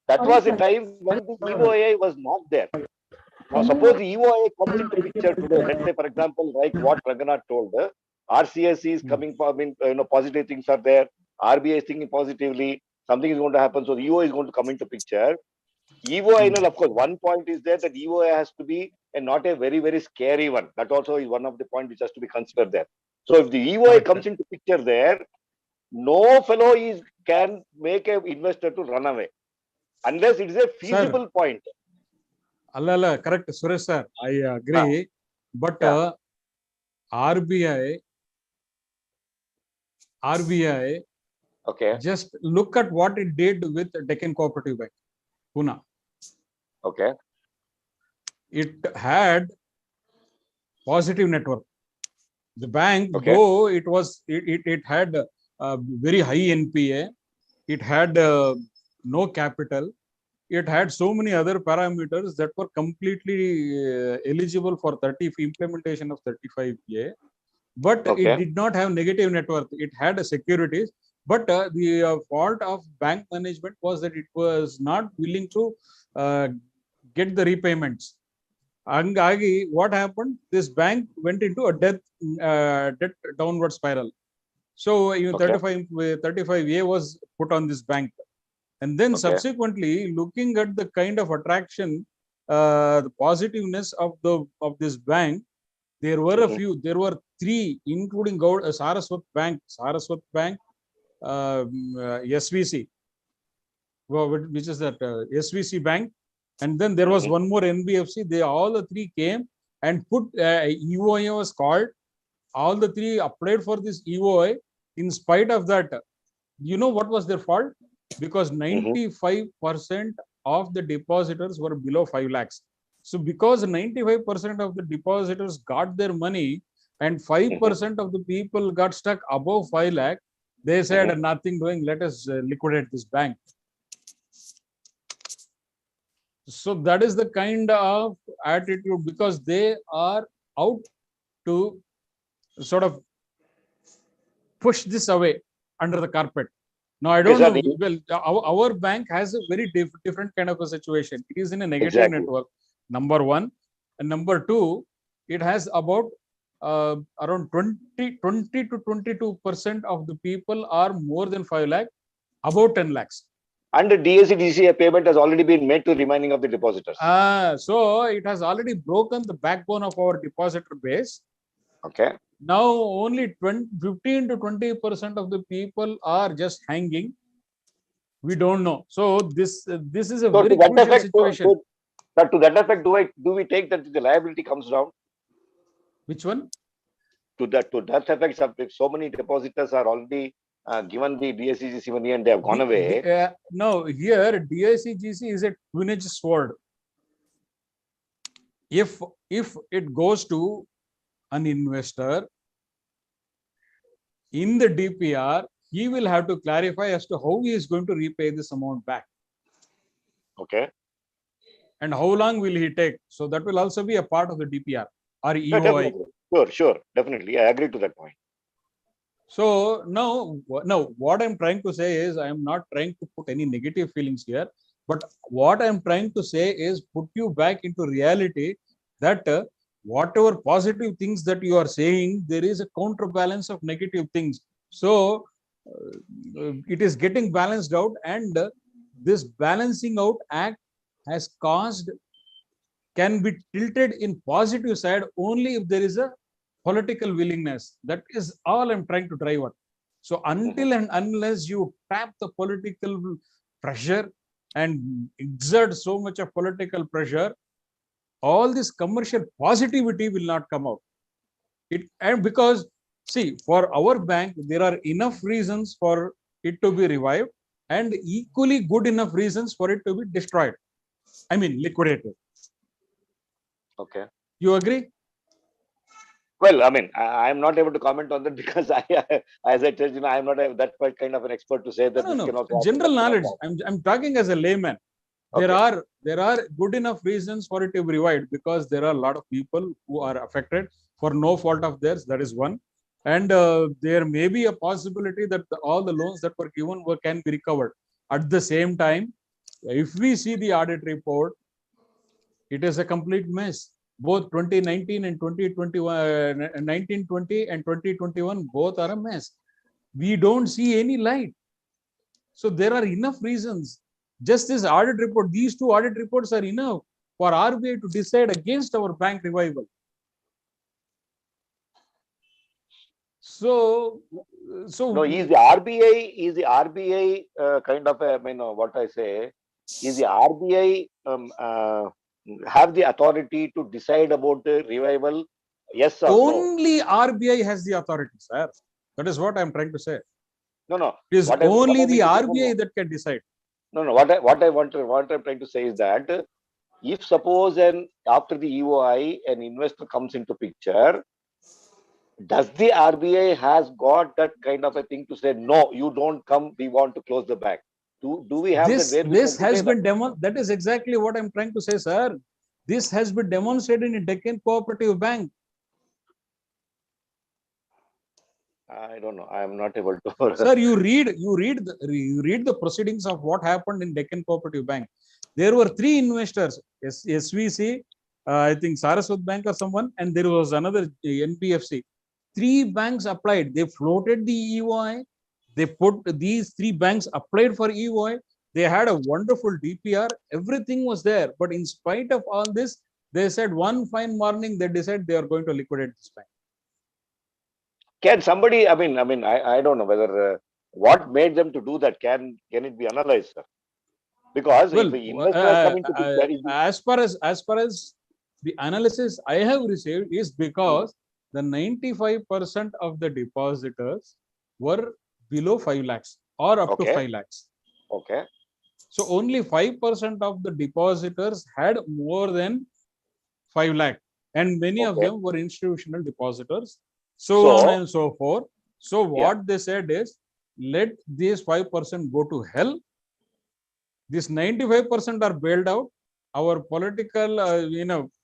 that was a time when the EOI was not there. Now, suppose the EOI comes into picture today. Let's say, for example, like what Raghunath told, RCS is coming for, positive things are there. RBI is thinking positively. Something is going to happen. So the EOI is going to come into picture. EOI, of course, one point is there that EOI has to be not a very, very scary one. That also is one of the points which has to be considered there. So if the EOI comes into picture there, no fellow can make an investor to run away unless it is a feasible point. Allah, correct, Suresh sir. I agree, but RBI, okay, just look at what it did with Deccan Cooperative Bank, Pune. Okay. It had positive network. The bank, though it had very high NPA, it had no capital, it had so many other parameters that were completely eligible for implementation of 35A, but it did not have negative net worth. It had securities, but the fault of bank management was that it was not willing to get the repayments. Angagi, what happened? This bank went into a debt downward spiral. So 35A was put on this bank. And then subsequently, looking at the kind of attraction, the positiveness of this bank, there were a few. There were three, including Saraswat Bank, SVC, which is that SVC Bank, and then there was one more NBFC. They all the three came and put EOI was called. All the three applied for this EOI. In spite of that, you know what was their fault? Because 95% of the depositors were below 5 lakhs. So because 95% of the depositors got their money and 5% of the people got stuck above 5 lakh, they said nothing doing, let us liquidate this bank. So that is the kind of attitude, because they are out to sort of push this away. under the carpet. Now, I don't know. Well, our bank has a very different kind of a situation. It is in a negative Exactly. network, number one. And number two, it has about around 20 to 22% of the people are more than 5 lakh, about 10 lakhs. And the DAC-DCA payment has already been made to remaining of the depositors. So it has already broken the backbone of our depositor base. Okay. Now only 15 to 20% of the people are just hanging. We don't know. So this is a very crucial situation. To that effect, do we take that the liability comes down? Which one? To that effect, so many depositors are already given the DACGC money and they have gone away. No, here DICGC is a twin-edged sword. If it goes to an investor in the DPR, he will have to clarify as to how he is going to repay this amount back. Okay. And how long will he take? So that will also be a part of the DPR or EOI. Definitely. Sure, definitely. I agree to that point. So now what I'm trying to say is, I am not trying to put any negative feelings here, but what I'm trying to say is put you back into reality that whatever positive things that you are saying, there is a counterbalance of negative things. So it is getting balanced out, and this balancing out act has caused, can be tilted in positive side only if there is a political willingness. That is all I'm trying to drive at. So until and unless you tap the political pressure and exert so much of political pressure, all this commercial positivity will not come out. And because, see, for our bank, there are enough reasons for it to be revived and equally good enough reasons for it to be destroyed. I mean, liquidated. Okay. You agree? Well, I mean, I'm not able to comment on that because as I told you, I'm not that kind of an expert to say that No. cannot. General knowledge. I'm talking as a layman. There Okay. are good enough reasons for it to be revived because there are a lot of people who are affected for no fault of theirs. That is one. And there may be a possibility that all the loans that were given can be recovered. At the same time, if we see the audit report, it is a complete mess. Both 2019 and 2021, 1920 and 2021, both are a mess. We don't see any light. So there are enough reasons. Just this audit report, these two audit reports are enough for RBI to decide against our bank revival. So No, is the RBI kind of a, what I say, is the RBI have the authority to decide about the revival? Yes or only no? RBI has the authority, sir. That is what I'm trying to say. No. It is only the RBI that can decide. No. What I'm trying to say is that if suppose after the EOI an investor comes into picture, does the RBI has got that kind of a thing to say, no, you don't come, we want to close the bank? Do we have this has been that is exactly what I'm trying to say, sir. This has been demonstrated in Deccan Cooperative Bank. I don't know. I am not able to. Sir, you read the proceedings of what happened in Deccan Cooperative Bank. There were 3 investors, SVC, I think Saraswat Bank or someone, and there was another NBFC. 3 banks applied. They floated the EOI. They put these 3 banks applied for EOI. They had a wonderful DPR. Everything was there. But in spite of all this, they said one fine morning, they decided they are going to liquidate this bank. Can somebody, I don't know whether what made them to do that. Can it be analyzed, sir? Because well, if investors coming to picture, as far as the analysis I have received is because the 95% of the depositors were below 5 lakhs or up to 5 lakhs. Okay. So only 5% of the depositors had more than 5 lakh, and many of them were institutional depositors. So on and so forth. So what they said is, let these 5% go to hell. This 95% are bailed out. Our political,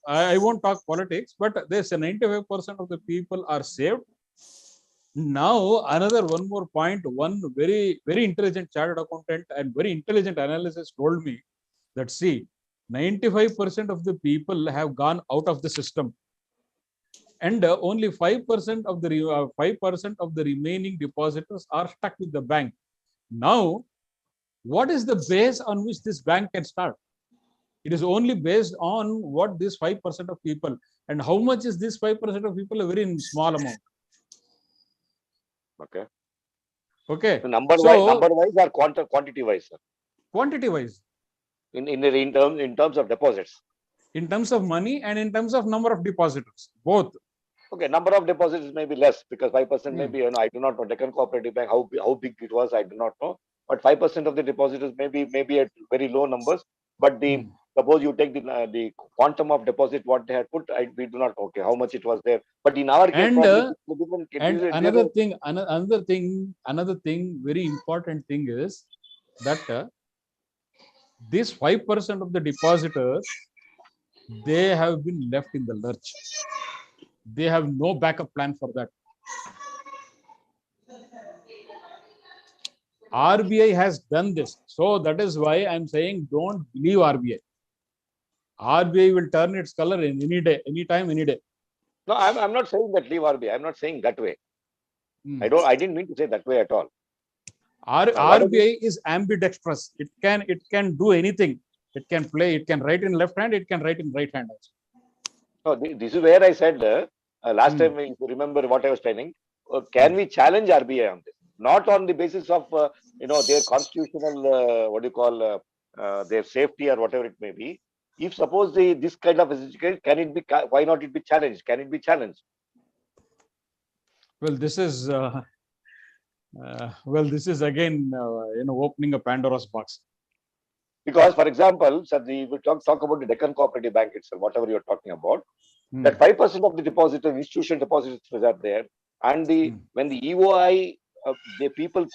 I won't talk politics, but there's a 95% of the people are saved. Now, another one more point, one very intelligent chartered accountant and very intelligent analysis told me that, see, 95% of the people have gone out of the system, and only 5% of the 5% of the remaining depositors are stuck with the bank. Now, what is the base on which this bank can start? It is only based on what this 5% of people, and how much is this 5% of people? A very small amount. Okay. Okay. So number So, wise or quantity wise, sir? quantity wise, In terms of deposits. in terms of money and in terms of number of depositors, both. Okay, number of deposits may be less because 5% maybe, you know, I do not know. Deccan Cooperative Bank, how big it was, I do not know. But 5% of the depositors maybe at very low numbers. But the suppose you take the quantum of deposit what they had put, we do not know, okay, how much it was there. But in our case, And, probably and another thing, very important thing is that this 5% of the depositors, they have been left in the lurch. They have no backup plan for that. RBI has done this. So that is why I'm saying don't believe RBI. RBI will turn its color in any day, anytime, any day. No, I'm not saying that leave RBI. I'm not saying that way. I didn't mean to say that way at all. RBI is ambidextrous. It can do anything. It can play. It can write in left hand. It can write in right hand also. So this is where I said last time, if you remember what I was telling, can we challenge RBI on this? Not on the basis of their constitutional what do you call their safety or whatever it may be. If suppose this kind of can it be? Why not it be challenged? Can it be challenged? Well, this is again opening a Pandora's box. Because, for example, sir, we talk about the Deccan Cooperative Bank itself, whatever you're talking about, that 5% of the depositors, institutional depositors are there, and when the EOI, the people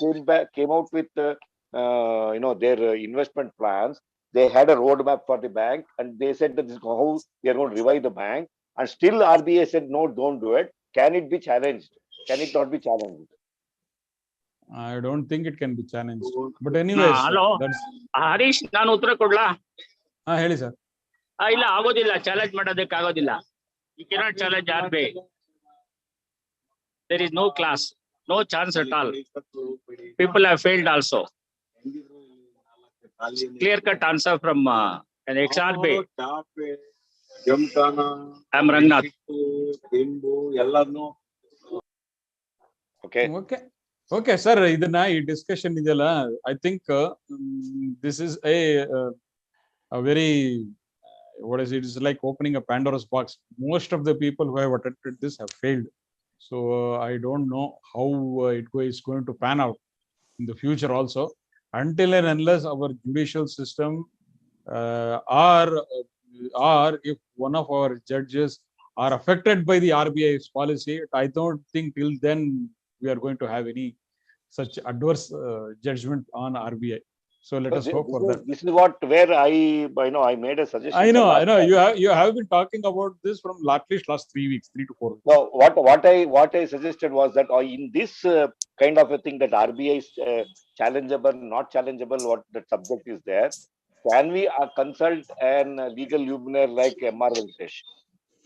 came out with their investment plans, they had a roadmap for the bank, and they said that this is how we are going to revive the bank, and still RBI said no, don't do it. Can it be challenged? Can it not be challenged? I don't think it can be challenged. But anyways, hello, Harish, ನಾನು ಉತ್ತರ ಕೊಡ್ಲಾ? ಹೇಳಿ sir. ಇಲ್ಲ, ಆಗೋದಿಲ್ಲ, challenge ಮಾಡೋದಕ್ಕೆ ಆಗೋದಿಲ್ಲ. You cannot challenge RBI. There is no class, no chance at all. People have failed also. Clear cut answer from an ex-RBI. I'm Rangnath. Okay, sir. ಇದನ್ನ ಈ discussion ಇದೆಯಲ್ಲ, I think this is a very what is it? It's like opening a Pandora's box. Most of the people who have attempted this have failed. So I don't know how it is going to pan out in the future also, until and unless our judicial system or if one of our judges are affected by the RBI's policy, I don't think till then we are going to have any such adverse judgment on RBI. So let us hope for that. This is where I made a suggestion. I know. You have been talking about this from at least last 3 weeks, 3 to 4 weeks. No, what I suggested was that in this kind of a thing that RBI is challengeable, not challengeable, what the subject is there, can we consult an legal luminary like MR Venkatesh?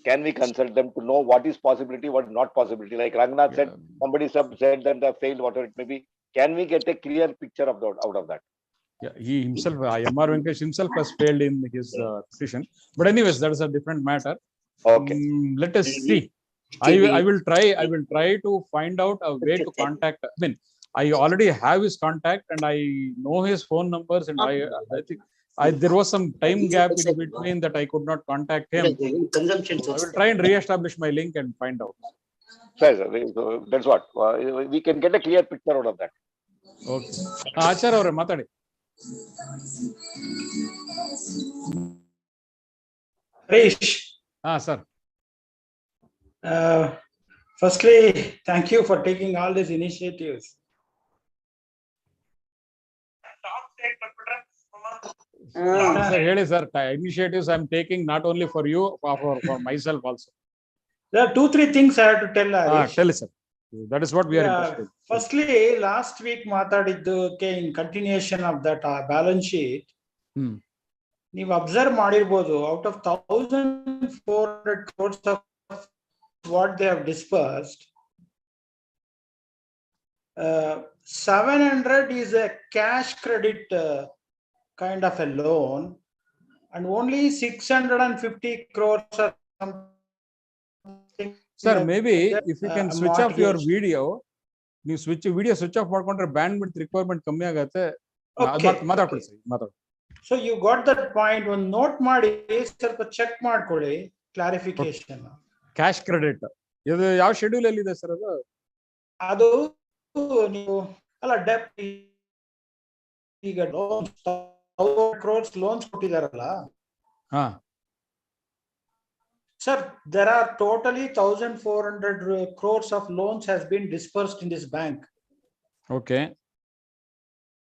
Can we consult them to know what is possibility, what is not possibility? Like Rangnath said, somebody said that they failed, whatever it may be. Can we get a clear picture out of that? Yeah, he himself, MR Venkatesh himself has failed in his petition. But anyways, that is a different matter. Okay. Let us see. I will try to find out a way to contact. I mean, I already have his contact and I know his phone numbers, and I think there was some time gap in between that I could not contact him. I will try and re-establish my link and find out. Sir, that's what we can get a clear picture out of that. Okay. Acharya avare matadi. Harish. Sir. Firstly, thank you for taking all these initiatives. Sir, really, sir, initiatives I'm taking not only for you, for myself also. There are 2-3 things I have to tell. Tell us, sir. That is what we are Yeah, interested. firstly, last week ಮಾತಾಡಿದ್ದಕ್ಕೆ in continuation of that balance sheet, ನೀವು observe ಮಾಡಿರ್ಬೋದು, out of 1,400 crores of what they have dispersed, 700 is a cash credit kind of a loan, and only 650 crores are something. Sir, maybe if you can switch off your mortgage. video, ನೀವು switch off ಮಾಡ್ಕೊಂಡ್ರೆ bandwidth requirement ಕಮ್ಮಿ ಆಗತ್ತೆ. ಮಾತಾಡ್ಕೊಳ್ಳಿ sir, ಮಾತಾಡಿ. So you got that point. ಒಂದು note ಮಾಡಿ ಸ್ವಲ್ಪ check ಮಾಡ್ಕೊಳ್ಳಿ, clarification. Cash credit ಇದು ಯಾವ ಶೆಡ್ಯೂಲ್ ಅಲ್ಲಿ ಇದೆ ಸರ್? ಅದು ನೀವು ಅಲ್ಲ ಡೆಪ್ ಈಗ crores ಲೋನ್ಸ್ ಕೊಟ್ಟಿದಾರಲ್ಲ sir, there are totally 1,400 crores of loans has been dispersed in this bank. Okay.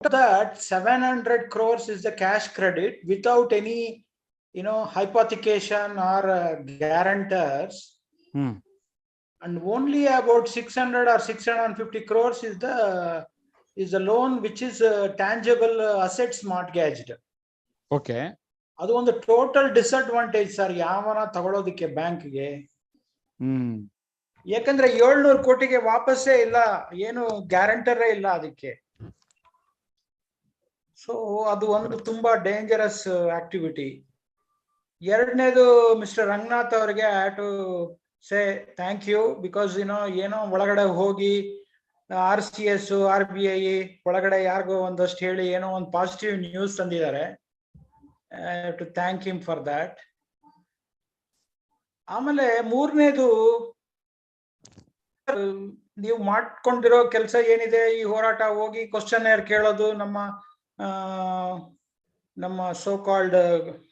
That 700 crores is the cash credit without any, hypothecation or guarantors. And only about 600 or 650 crores is the loan which is tangible assets mortgaged. Okay. ಅದು ಒಂದು total disadvantage sir ಯಾವನ ತಗೊಳ್ಳೋದಕ್ಕೆ ಬ್ಯಾಂಕ್ಗೆ. ಯಾಕಂದ್ರೆ 700 ಕೋಟಿಗೆ ವಾಪಸ್ಸೇ ಇಲ್ಲ, ಏನು ಗ್ಯಾರಂಟರೇ ಇಲ್ಲ ಅದಕ್ಕೆ. ಸೊ ಅದು ಒಂದು ತುಂಬಾ ಡೇಂಜರಸ್ ಆಕ್ಟಿವಿಟಿ. ಎರಡನೇದು ಮಿಸ್ಟರ್ ರಂಗನಾಥ್ ಅವರಿಗೆ I have to say thank you, because ಏನೋ ಒಳಗಡೆ ಹೋಗಿ RCS RBI ಒಳಗಡೆ ಯಾರಿಗೋ ಒಂದಷ್ಟು ಹೇಳಿ ಏನೋ ಒಂದು ಪಾಸಿಟಿವ್ ನ್ಯೂಸ್ ತಂದಿದ್ದಾರೆ. I have to thank him for that. ಆಮೇಲೆ ಮೂರನೇದು, ನೀವು ಮಾಡ್ಕೊಂಡಿರೋ ಕೆಲಸ ಏನಿದೆ, ಈ ಹೋರಾಟ ಹೋಗಿ ಕ್ವಶನ್ ಕೇಳೋದು, ನಮ್ಮ ಸೋ ಕಾಲ್ಡ್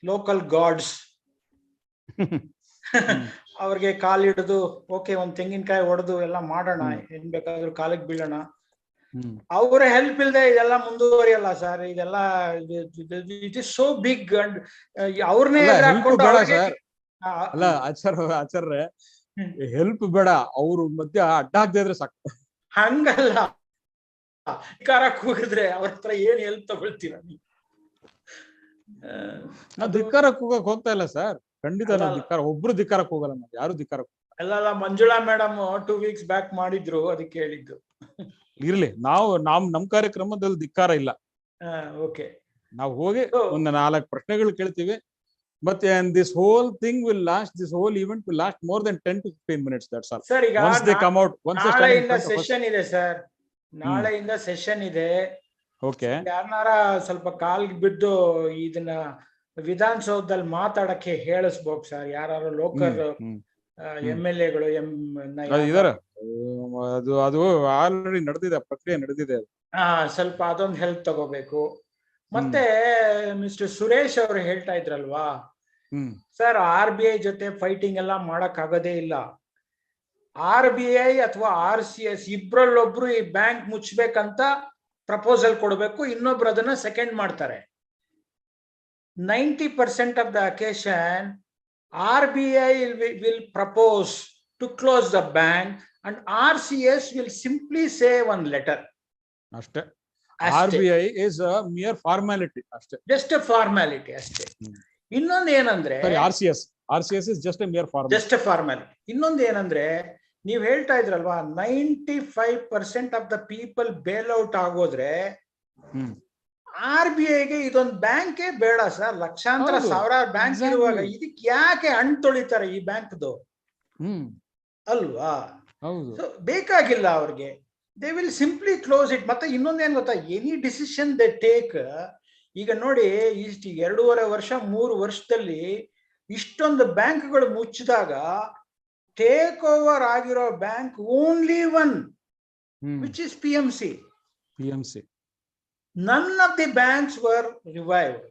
ಲೋಕಲ್ ಗಾಡ್ಸ್ ಅವ್ರಿಗೆ ಕಾಲಿಡಿದು ಓಕೆ ಒಂದ್ ತೆಂಗಿನಕಾಯಿ ಹೊಡೆದು ಎಲ್ಲ ಮಾಡೋಣ, ಏನ್ ಬೇಕಾದ್ರೂ ಕಾಲಿಗೆ ಬೀಳೋಣ, ಅವರ ಹೆಲ್ಪ್ ಇಲ್ಲದೆ ಇದೆಲ್ಲ ಮುಂದುವರಿಯಲ್ಲ ಸರ್. ಇದೆಲ್ಲ it is so big and ಅವ್ರನ್ನೇ ಅಲ್ಲ ಆಚಾರ್ಯ ಹೆಲ್ಪ್ ಬೇಡ, ಅವ್ರು ಮಧ್ಯ ಅಡ್ಡ ಹಾಕ್ತಾ ಇದ್ರೆ ಸಾಕು. ಹಂಗಲ್ಲ, ಧಿಕ್ಕಾರ ಕೂಗಿದ್ರೆ ಅವ್ರ ಹತ್ರ ಏನ್ ಹೆಲ್ಪ್ ತಗೊಳ್ತೀರ ನೀವು? ನಾವು ಧಿಕ್ಕಾರಕ್ಕೆ ಹೋಗಕ್ ಹೋಗ್ತಾ ಇಲ್ಲ ಸರ್, ಖಂಡಿತ ನಾವು ಧಿಕ್ಕಾರ, ಒಬ್ರು ಧಿಕ್ಕಾರಕ್ಕೆ ಹೋಗಲ್ಲ, ನಾವು ಯಾರು ಧಿಕ್ಕಾರಕ್ಕೆ ಅಲ್ಲ. ಮಂಜುಳಾ ಮೇಡಮ್ 2 weeks ಬ್ಯಾಕ್ ಮಾಡಿದ್ರು, ಅದಕ್ಕೆ ಹೇಳಿದ್ದು. ಇರ್ಲಿ, ನಮ್ ಕಾರ್ಯಕ್ರಮದಲ್ಲಿ ಧಿಕ್ಕಾರ ಇಲ್ಲ. ಓಕೆ, ನಾವು ಹೋಗಿ ಒಂದು 4 ಪ್ರಶ್ನೆಗಳು ಕೇಳ್ತೀವಿ. But and this whole thing will last, this whole event will last more than 10 to 15 minutes. That's all. Sir, once they come out, once they start ನಾಳೆಯಿಂದ ಸೆಷನ್ ಇದೆ ಸರ್, ನಾಳೆಯಿಂದ ಸೆಷನ್ ಇದೆ. ಓಕೆ, ಯಾರನಾರ ಸ್ವಲ್ಪ ಕಾಲ್ಗೆ ಬಿದ್ದು ಇದನ್ನ ವಿಧಾನಸೌಧದಲ್ಲಿ ಮಾತಾಡಕ್ಕೆ ಹೇಳಿಸ್ಬೇಕು ಸರ್, ಯಾರು ಲೋಕಲ್ MLAಗಳು ಇದಾರೆ. ಅದು ಆಲ್ರೆಡಿ ನಡೆದಿದೆ, ಪ್ರಕ್ರಿಯೆ ನಡೆದಿದೆ. ಸ್ವಲ್ಪ ಅದೊಂದು ಹೆಲ್ಪ್ ತಗೋಬೇಕು. ಮತ್ತೆ ಮಿಸ್ಟರ್ ಸುರೇಶ್ ಅವರು ಹೇಳ್ತಾ ಇದ್ರಲ್ವಾ ಸರ್, RBI ಜೊತೆ ಫೈಟಿಂಗ್ ಎಲ್ಲ ಮಾಡಕ್ ಆಗೋದೇ ಇಲ್ಲ. RBI ಅಥವಾ RCS ಇಬ್ರಲ್ಲೊಬ್ರು ಈ ಬ್ಯಾಂಕ್ ಮುಚ್ಚಬೇಕಂತ ಪ್ರಪೋಸಲ್ ಕೊಡ್ಬೇಕು, ಇನ್ನೊಬ್ರು ಅದನ್ನ ಸೆಕೆಂಡ್ ಮಾಡ್ತಾರೆ. 90% of the occasion RBI will propose to close the bank and RCS will simply say one letter. ಅಷ್ಟೇ. RBI is a mere formality. ಅಷ್ಟೇ, just a formality ಅಷ್ಟೇ. ಇನ್ನೊಂದು ಏನಂದ್ರೆ RCS is just a mere formality. just a formality. ಇನ್ನೊಂದು ಏನಂದ್ರೆ, ನೀವ್ ಹೇಳ್ತಾ ಇದ್ರಲ್ವಾ 95% of the people bail out ಆಗೋದ್ರೆ RBIಗೆ ಇದೊಂದು ಬ್ಯಾಂಕೇ ಬೇಡ ಸರ್. ಲಕ್ಷಾಂತರ ಸಾವಿರಾರು ಬ್ಯಾಂಕ್ ಇರುವಾಗ ಇದಕ್ಕೆ ಯಾಕೆ ಹಣ್ಣು ತೊಳಿತಾರೆ ಈ ಬ್ಯಾಂಕ್ದು ಅಲ್ವಾ? ಬೇಕಾಗಿಲ್ಲ ಅವ್ರಿಗೆ. They will simply close it. ಮತ್ತೆ ಇನ್ನೊಂದೇನ್ ಗೊತ್ತಾ, ಎನಿ ಡಿಸಿಷನ್ ದೇ ಟೇಕ್, ಈಗ ನೋಡಿ ಇಷ್ಟು 2.5 ವರ್ಷ 3 ವರ್ಷದಲ್ಲಿ ಇಷ್ಟೊಂದು ಬ್ಯಾಂಕ್ಗಳು ಮುಚ್ಚಿದಾಗ ಟೇಕ್ ಓವರ್ ಆಗಿರೋ bank only one, which is PMC. None of the banks were revived.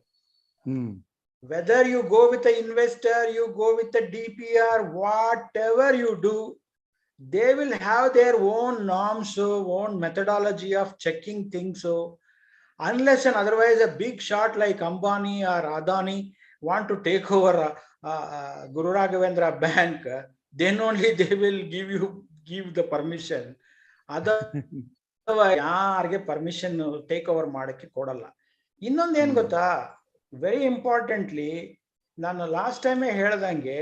Whether you go with the investor, you go with the DPR, whatever you do, they will have their own norms, own methodology of checking things. So unless and otherwise a big shot like Ambani or Adani want to take over Guru Raghavendra Bank, then only they will give the permission. ಅದ ಯಾರಿಗೆ permission take over ಮಾಡಕ್ಕೆ ಕೊಡಲ್ಲ. ಇನ್ನೊಂದೇನ್ ಗೊತ್ತಾ, very importantly, ನಾನು last ಟೈಮೇ ಹೇಳ್ದಂಗೆ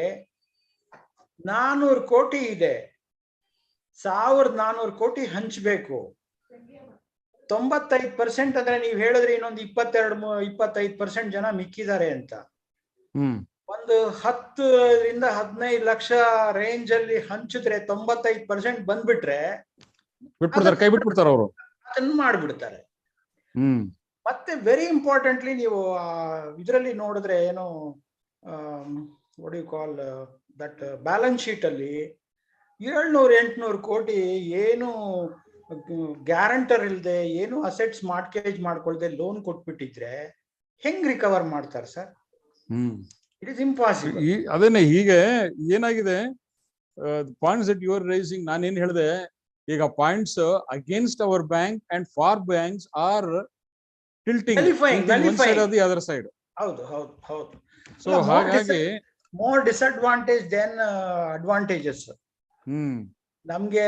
400 ಕೋಟಿ ಇದೆ, 1400 ಕೋಟಿ ಹಂಚ್ಬೇಕು. 95% ಅಂದ್ರೆ ನೀವು ಹೇಳಿದ್ರೆ ಇನ್ನೊಂದು 22-25% ಜನ ಮಿಕ್ಕಿದ್ದಾರೆ ಅಂತ. ಒಂದು 10-15 ಲಕ್ಷ ರೇಂಜ್ ಅಲ್ಲಿ ಹಂಚಿದ್ರೆ 95% ಬಂದ್ಬಿಟ್ರೆ ಕೈ ಬಿಟ್ಬಿಡ್ತಾರ ಅವರು, ಅದನ್ನ ಮಾಡ್ಬಿಡ್ತಾರೆ. ಮತ್ತೆ ವೆರಿ ಇಂಪಾರ್ಟೆಂಟ್ಲಿ ನೀವು ಇದರಲ್ಲಿ ನೋಡಿದ್ರೆ ಏನು what you call that balance sheet ಅಲ್ಲಿ 700-800 ಕೋಟಿ ಏನು ಗ್ಯಾರಂಟರ್ ಇಲ್ಲದೆ, ಏನು ಅಸೆಟ್ಸ್ ಮಾರ್ಟ್ಗೇಜ್ ಮಾಡ್ಕೊಳ್ದೆ ಲೋನ್ ಕೊಟ್ಬಿಟ್ಟಿದ್ರೆ ಹೆಂಗ್ ರಿಕವರ್ ಮಾಡ್ತಾರೆ ಸರ್? It is impossible. ಅದೇನೆ, ಹೀಗೆ ಏನಾಗಿದೆ points that you are raising, ನಾನೇನ್ ಹೇಳಿದೆ ಈಗ, points against our bank and for banks are tilting one side or the other side. ಹೌದು ಹೌದು ಹೌದು. ಸೊ ಹಾಗಾಗಿ ಮೋರ್ ಡಿಸ್ಅಡ್ವಾಂಟೇಜ್ ದೆನ್ ಅಡ್ವಾಂಟೇಜಸ್. ನಮ್ಗೆ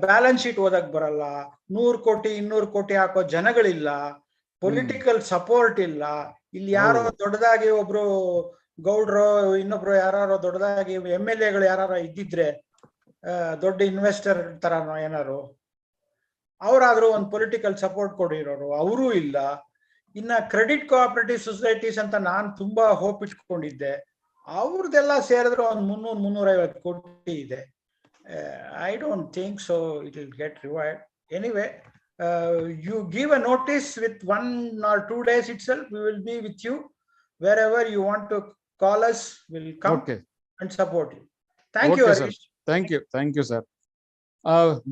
ಬ್ಯಾಲೆನ್ಸ್ ಶೀಟ್ ಓದಕ್ ಬರಲ್ಲ, 100 ಕೋಟಿ 200 ಕೋಟಿ ಹಾಕೋ ಜನಗಳಿಲ್ಲ, ಪೊಲಿಟಿಕಲ್ ಸಪೋರ್ಟ್ ಇಲ್ಲ. ಇಲ್ಲಿ ಯಾರೋ ದೊಡ್ಡದಾಗಿ ಒಬ್ರು ಗೌಡ್ರು, ಇನ್ನೊಬ್ರು ಯಾರು ದೊಡ್ಡದಾಗಿ MLA-ಗಳು ಯಾರು ಇದ್ದಿದ್ರೆ, ದೊಡ್ಡ ಇನ್ವೆಸ್ಟರ್ ತರನೋ ಏನಾರು, ಅವರಾದ್ರೂ ಒಂದು ಪೊಲಿಟಿಕಲ್ ಸಪೋರ್ಟ್ ಕೊಡಿರೋರು, ಅವರೂ ಇಲ್ಲ. ಇನ್ನ ಕ್ರೆಡಿಟ್ ಕೋಆಪರೇಟಿವ್ ಸೊಸೈಟೀಸ್ ಅಂತ ನಾನು ತುಂಬಾ ಹೋಪ್ ಇಟ್ಕೊಂಡಿದ್ದೆ, ಅವ್ರದ್ದೆಲ್ಲ ಸೇರಿದ್ರೆ ಒಂದು 300-350 ಕೋಟಿ ಇದೆ. I don't think so it will get revived. Anyway, you give a notice with 1 or 2 days itself. We will be with you wherever you want to call us. We'll come and support you. Thank you, Harish. Thank you sir.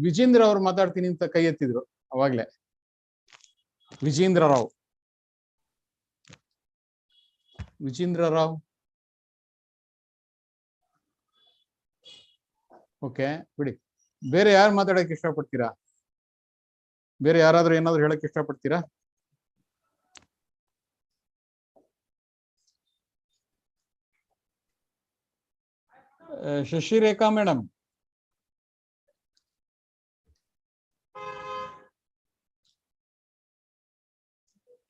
Vijendra ಅವ್ರು ಮಾತಾಡ್ತೀನಿ ಅಂತ ಕೈ ಎತ್ತಿದ್ರು ಅವಾಗ್ಲೇ. Vijendra Rao. Okay, ಬಿಡಿ. ಬೇರೆ ಯಾರು ಮಾತಾಡಕ್ ಇಷ್ಟಪಡ್ತೀರಾ? ಬೇರೆ ಯಾರಾದ್ರೂ ಏನಾದ್ರು ಹೇಳಕ್ ಇಷ್ಟಪಡ್ತೀರಾ? ಶಶಿರೇಖಾ ಮೇಡಮ್.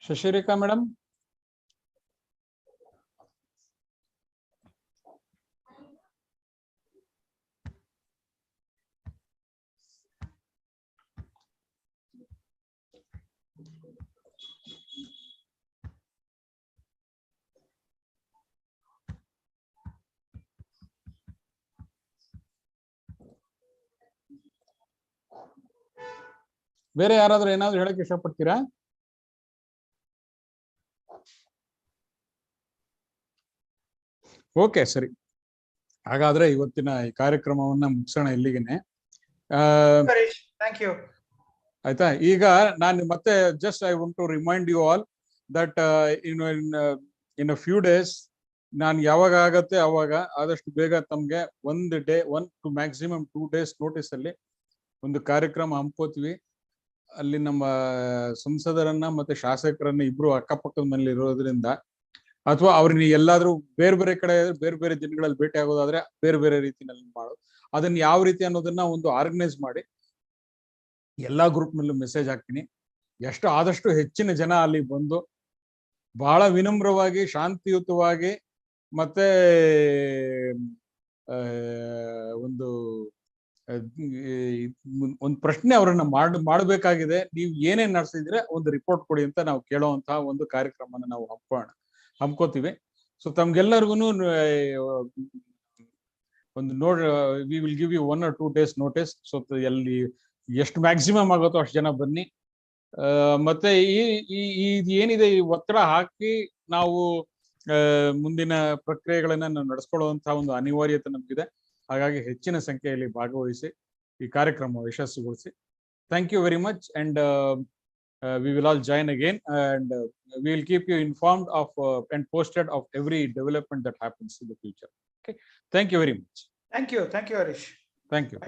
ಶಶಿರೇಖಾ ಮೇಡಮ್. ಬೇರೆ ಯಾರಾದ್ರೂ ಏನಾದ್ರು ಹೇಳಕ್ ಇಷ್ಟಪಡ್ತೀರಾ? ಓಕೆ, ಸರಿ. ಹಾಗಾದ್ರೆ ಇವತ್ತಿನ ಈ ಕಾರ್ಯಕ್ರಮವನ್ನ ಮುಗಿಸೋಣ ಇಲ್ಲಿಗೆನೆ. ಆಯ್ತಾ? ಈಗ ನಾನು ಮತ್ತೆ just I want to remind you all that in a few days, ನಾನು ಯಾವಾಗ ಆಗತ್ತೆ ಅವಾಗ ಆದಷ್ಟು ಬೇಗ ತಮ್ಗೆ 1 day 1 to maximum 2 days notice ಅಲ್ಲಿ ಒಂದು ಕಾರ್ಯಕ್ರಮ ಹಮ್ಕೋತೀವಿ. ಅಲ್ಲಿ ನಮ್ಮ ಸಂಸದರನ್ನ ಮತ್ತೆ ಶಾಸಕರನ್ನ ಇಬ್ರು ಅಕ್ಕಪಕ್ಕದ ಮನೇಲಿ ಇರೋದ್ರಿಂದ, ಅಥವಾ ಅವ್ರನ್ನ ಎಲ್ಲಾದ್ರೂ ಬೇರೆ ಬೇರೆ ಕಡೆ ಬೇರೆ ಬೇರೆ ದಿನಗಳಲ್ಲಿ ಭೇಟಿ ಆಗೋದಾದ್ರೆ ಬೇರೆ ಬೇರೆ ರೀತಿನಲ್ಲಿ ಮಾಡೋದು, ಅದನ್ನ ಯಾವ ರೀತಿ ಅನ್ನೋದನ್ನ ಒಂದು ಆರ್ಗನೈಸ್ ಮಾಡಿ ಎಲ್ಲಾ ಗ್ರೂಪ್ ನಲ್ಲೂ ಮೆಸೇಜ್ ಹಾಕ್ತೀನಿ. ಆದಷ್ಟು ಹೆಚ್ಚಿನ ಜನ ಅಲ್ಲಿ ಬಂದು ಬಹಳ ವಿನಮ್ರವಾಗಿ, ಶಾಂತಿಯುತವಾಗಿ, ಮತ್ತೆ ಒಂದು ಪ್ರಶ್ನೆ ಅವರನ್ನ ಮಾಡಬೇಕಾಗಿದೆ. ನೀವು ಏನೇನ್ ನಡೆಸಿದ್ರೆ ಒಂದು ರಿಪೋರ್ಟ್ ಕೊಡಿ ಅಂತ ನಾವು ಕೇಳುವಂತಹ ಒಂದು ಕಾರ್ಯಕ್ರಮನ ನಾವು ಹಮ್ಕೋತೀವಿ. ಸೊ ತಮ್ಗೆಲ್ಲರಿಗೂ ಒಂದು we will give you 1 or 2 days notice. So ಎಲ್ಲಿ ಎಷ್ಟು ಮ್ಯಾಕ್ಸಿಮಮ್ ಆಗುತ್ತೋ ಅಷ್ಟು ಜನ ಬನ್ನಿ. ಮತ್ತೆ ಈ ಏನಿದೆ ಈ ಒತ್ತಡ ಹಾಕಿ ನಾವು ಮುಂದಿನ ಪ್ರಕ್ರಿಯೆಗಳನ್ನ ನಾವು ನಡೆಸ್ಕೊಳ್ಳುವಂತಹ ಒಂದು ಅನಿವಾರ್ಯತೆ ನಮಗಿದೆ. ಹಾಗಾಗಿ ಹೆಚ್ಚಿನ ಸಂಖ್ಯೆಯಲ್ಲಿ ಭಾಗವಹಿಸಿ ಈ ಕಾರ್ಯಕ್ರಮ ಯಶಸ್ವಿಗೊಳಿಸಿ. Thank you very much, and we will all join again, and we will keep you informed of and posted of every development that happens in the future. Okay, thank you very much. Thank you, Harish. Thank you.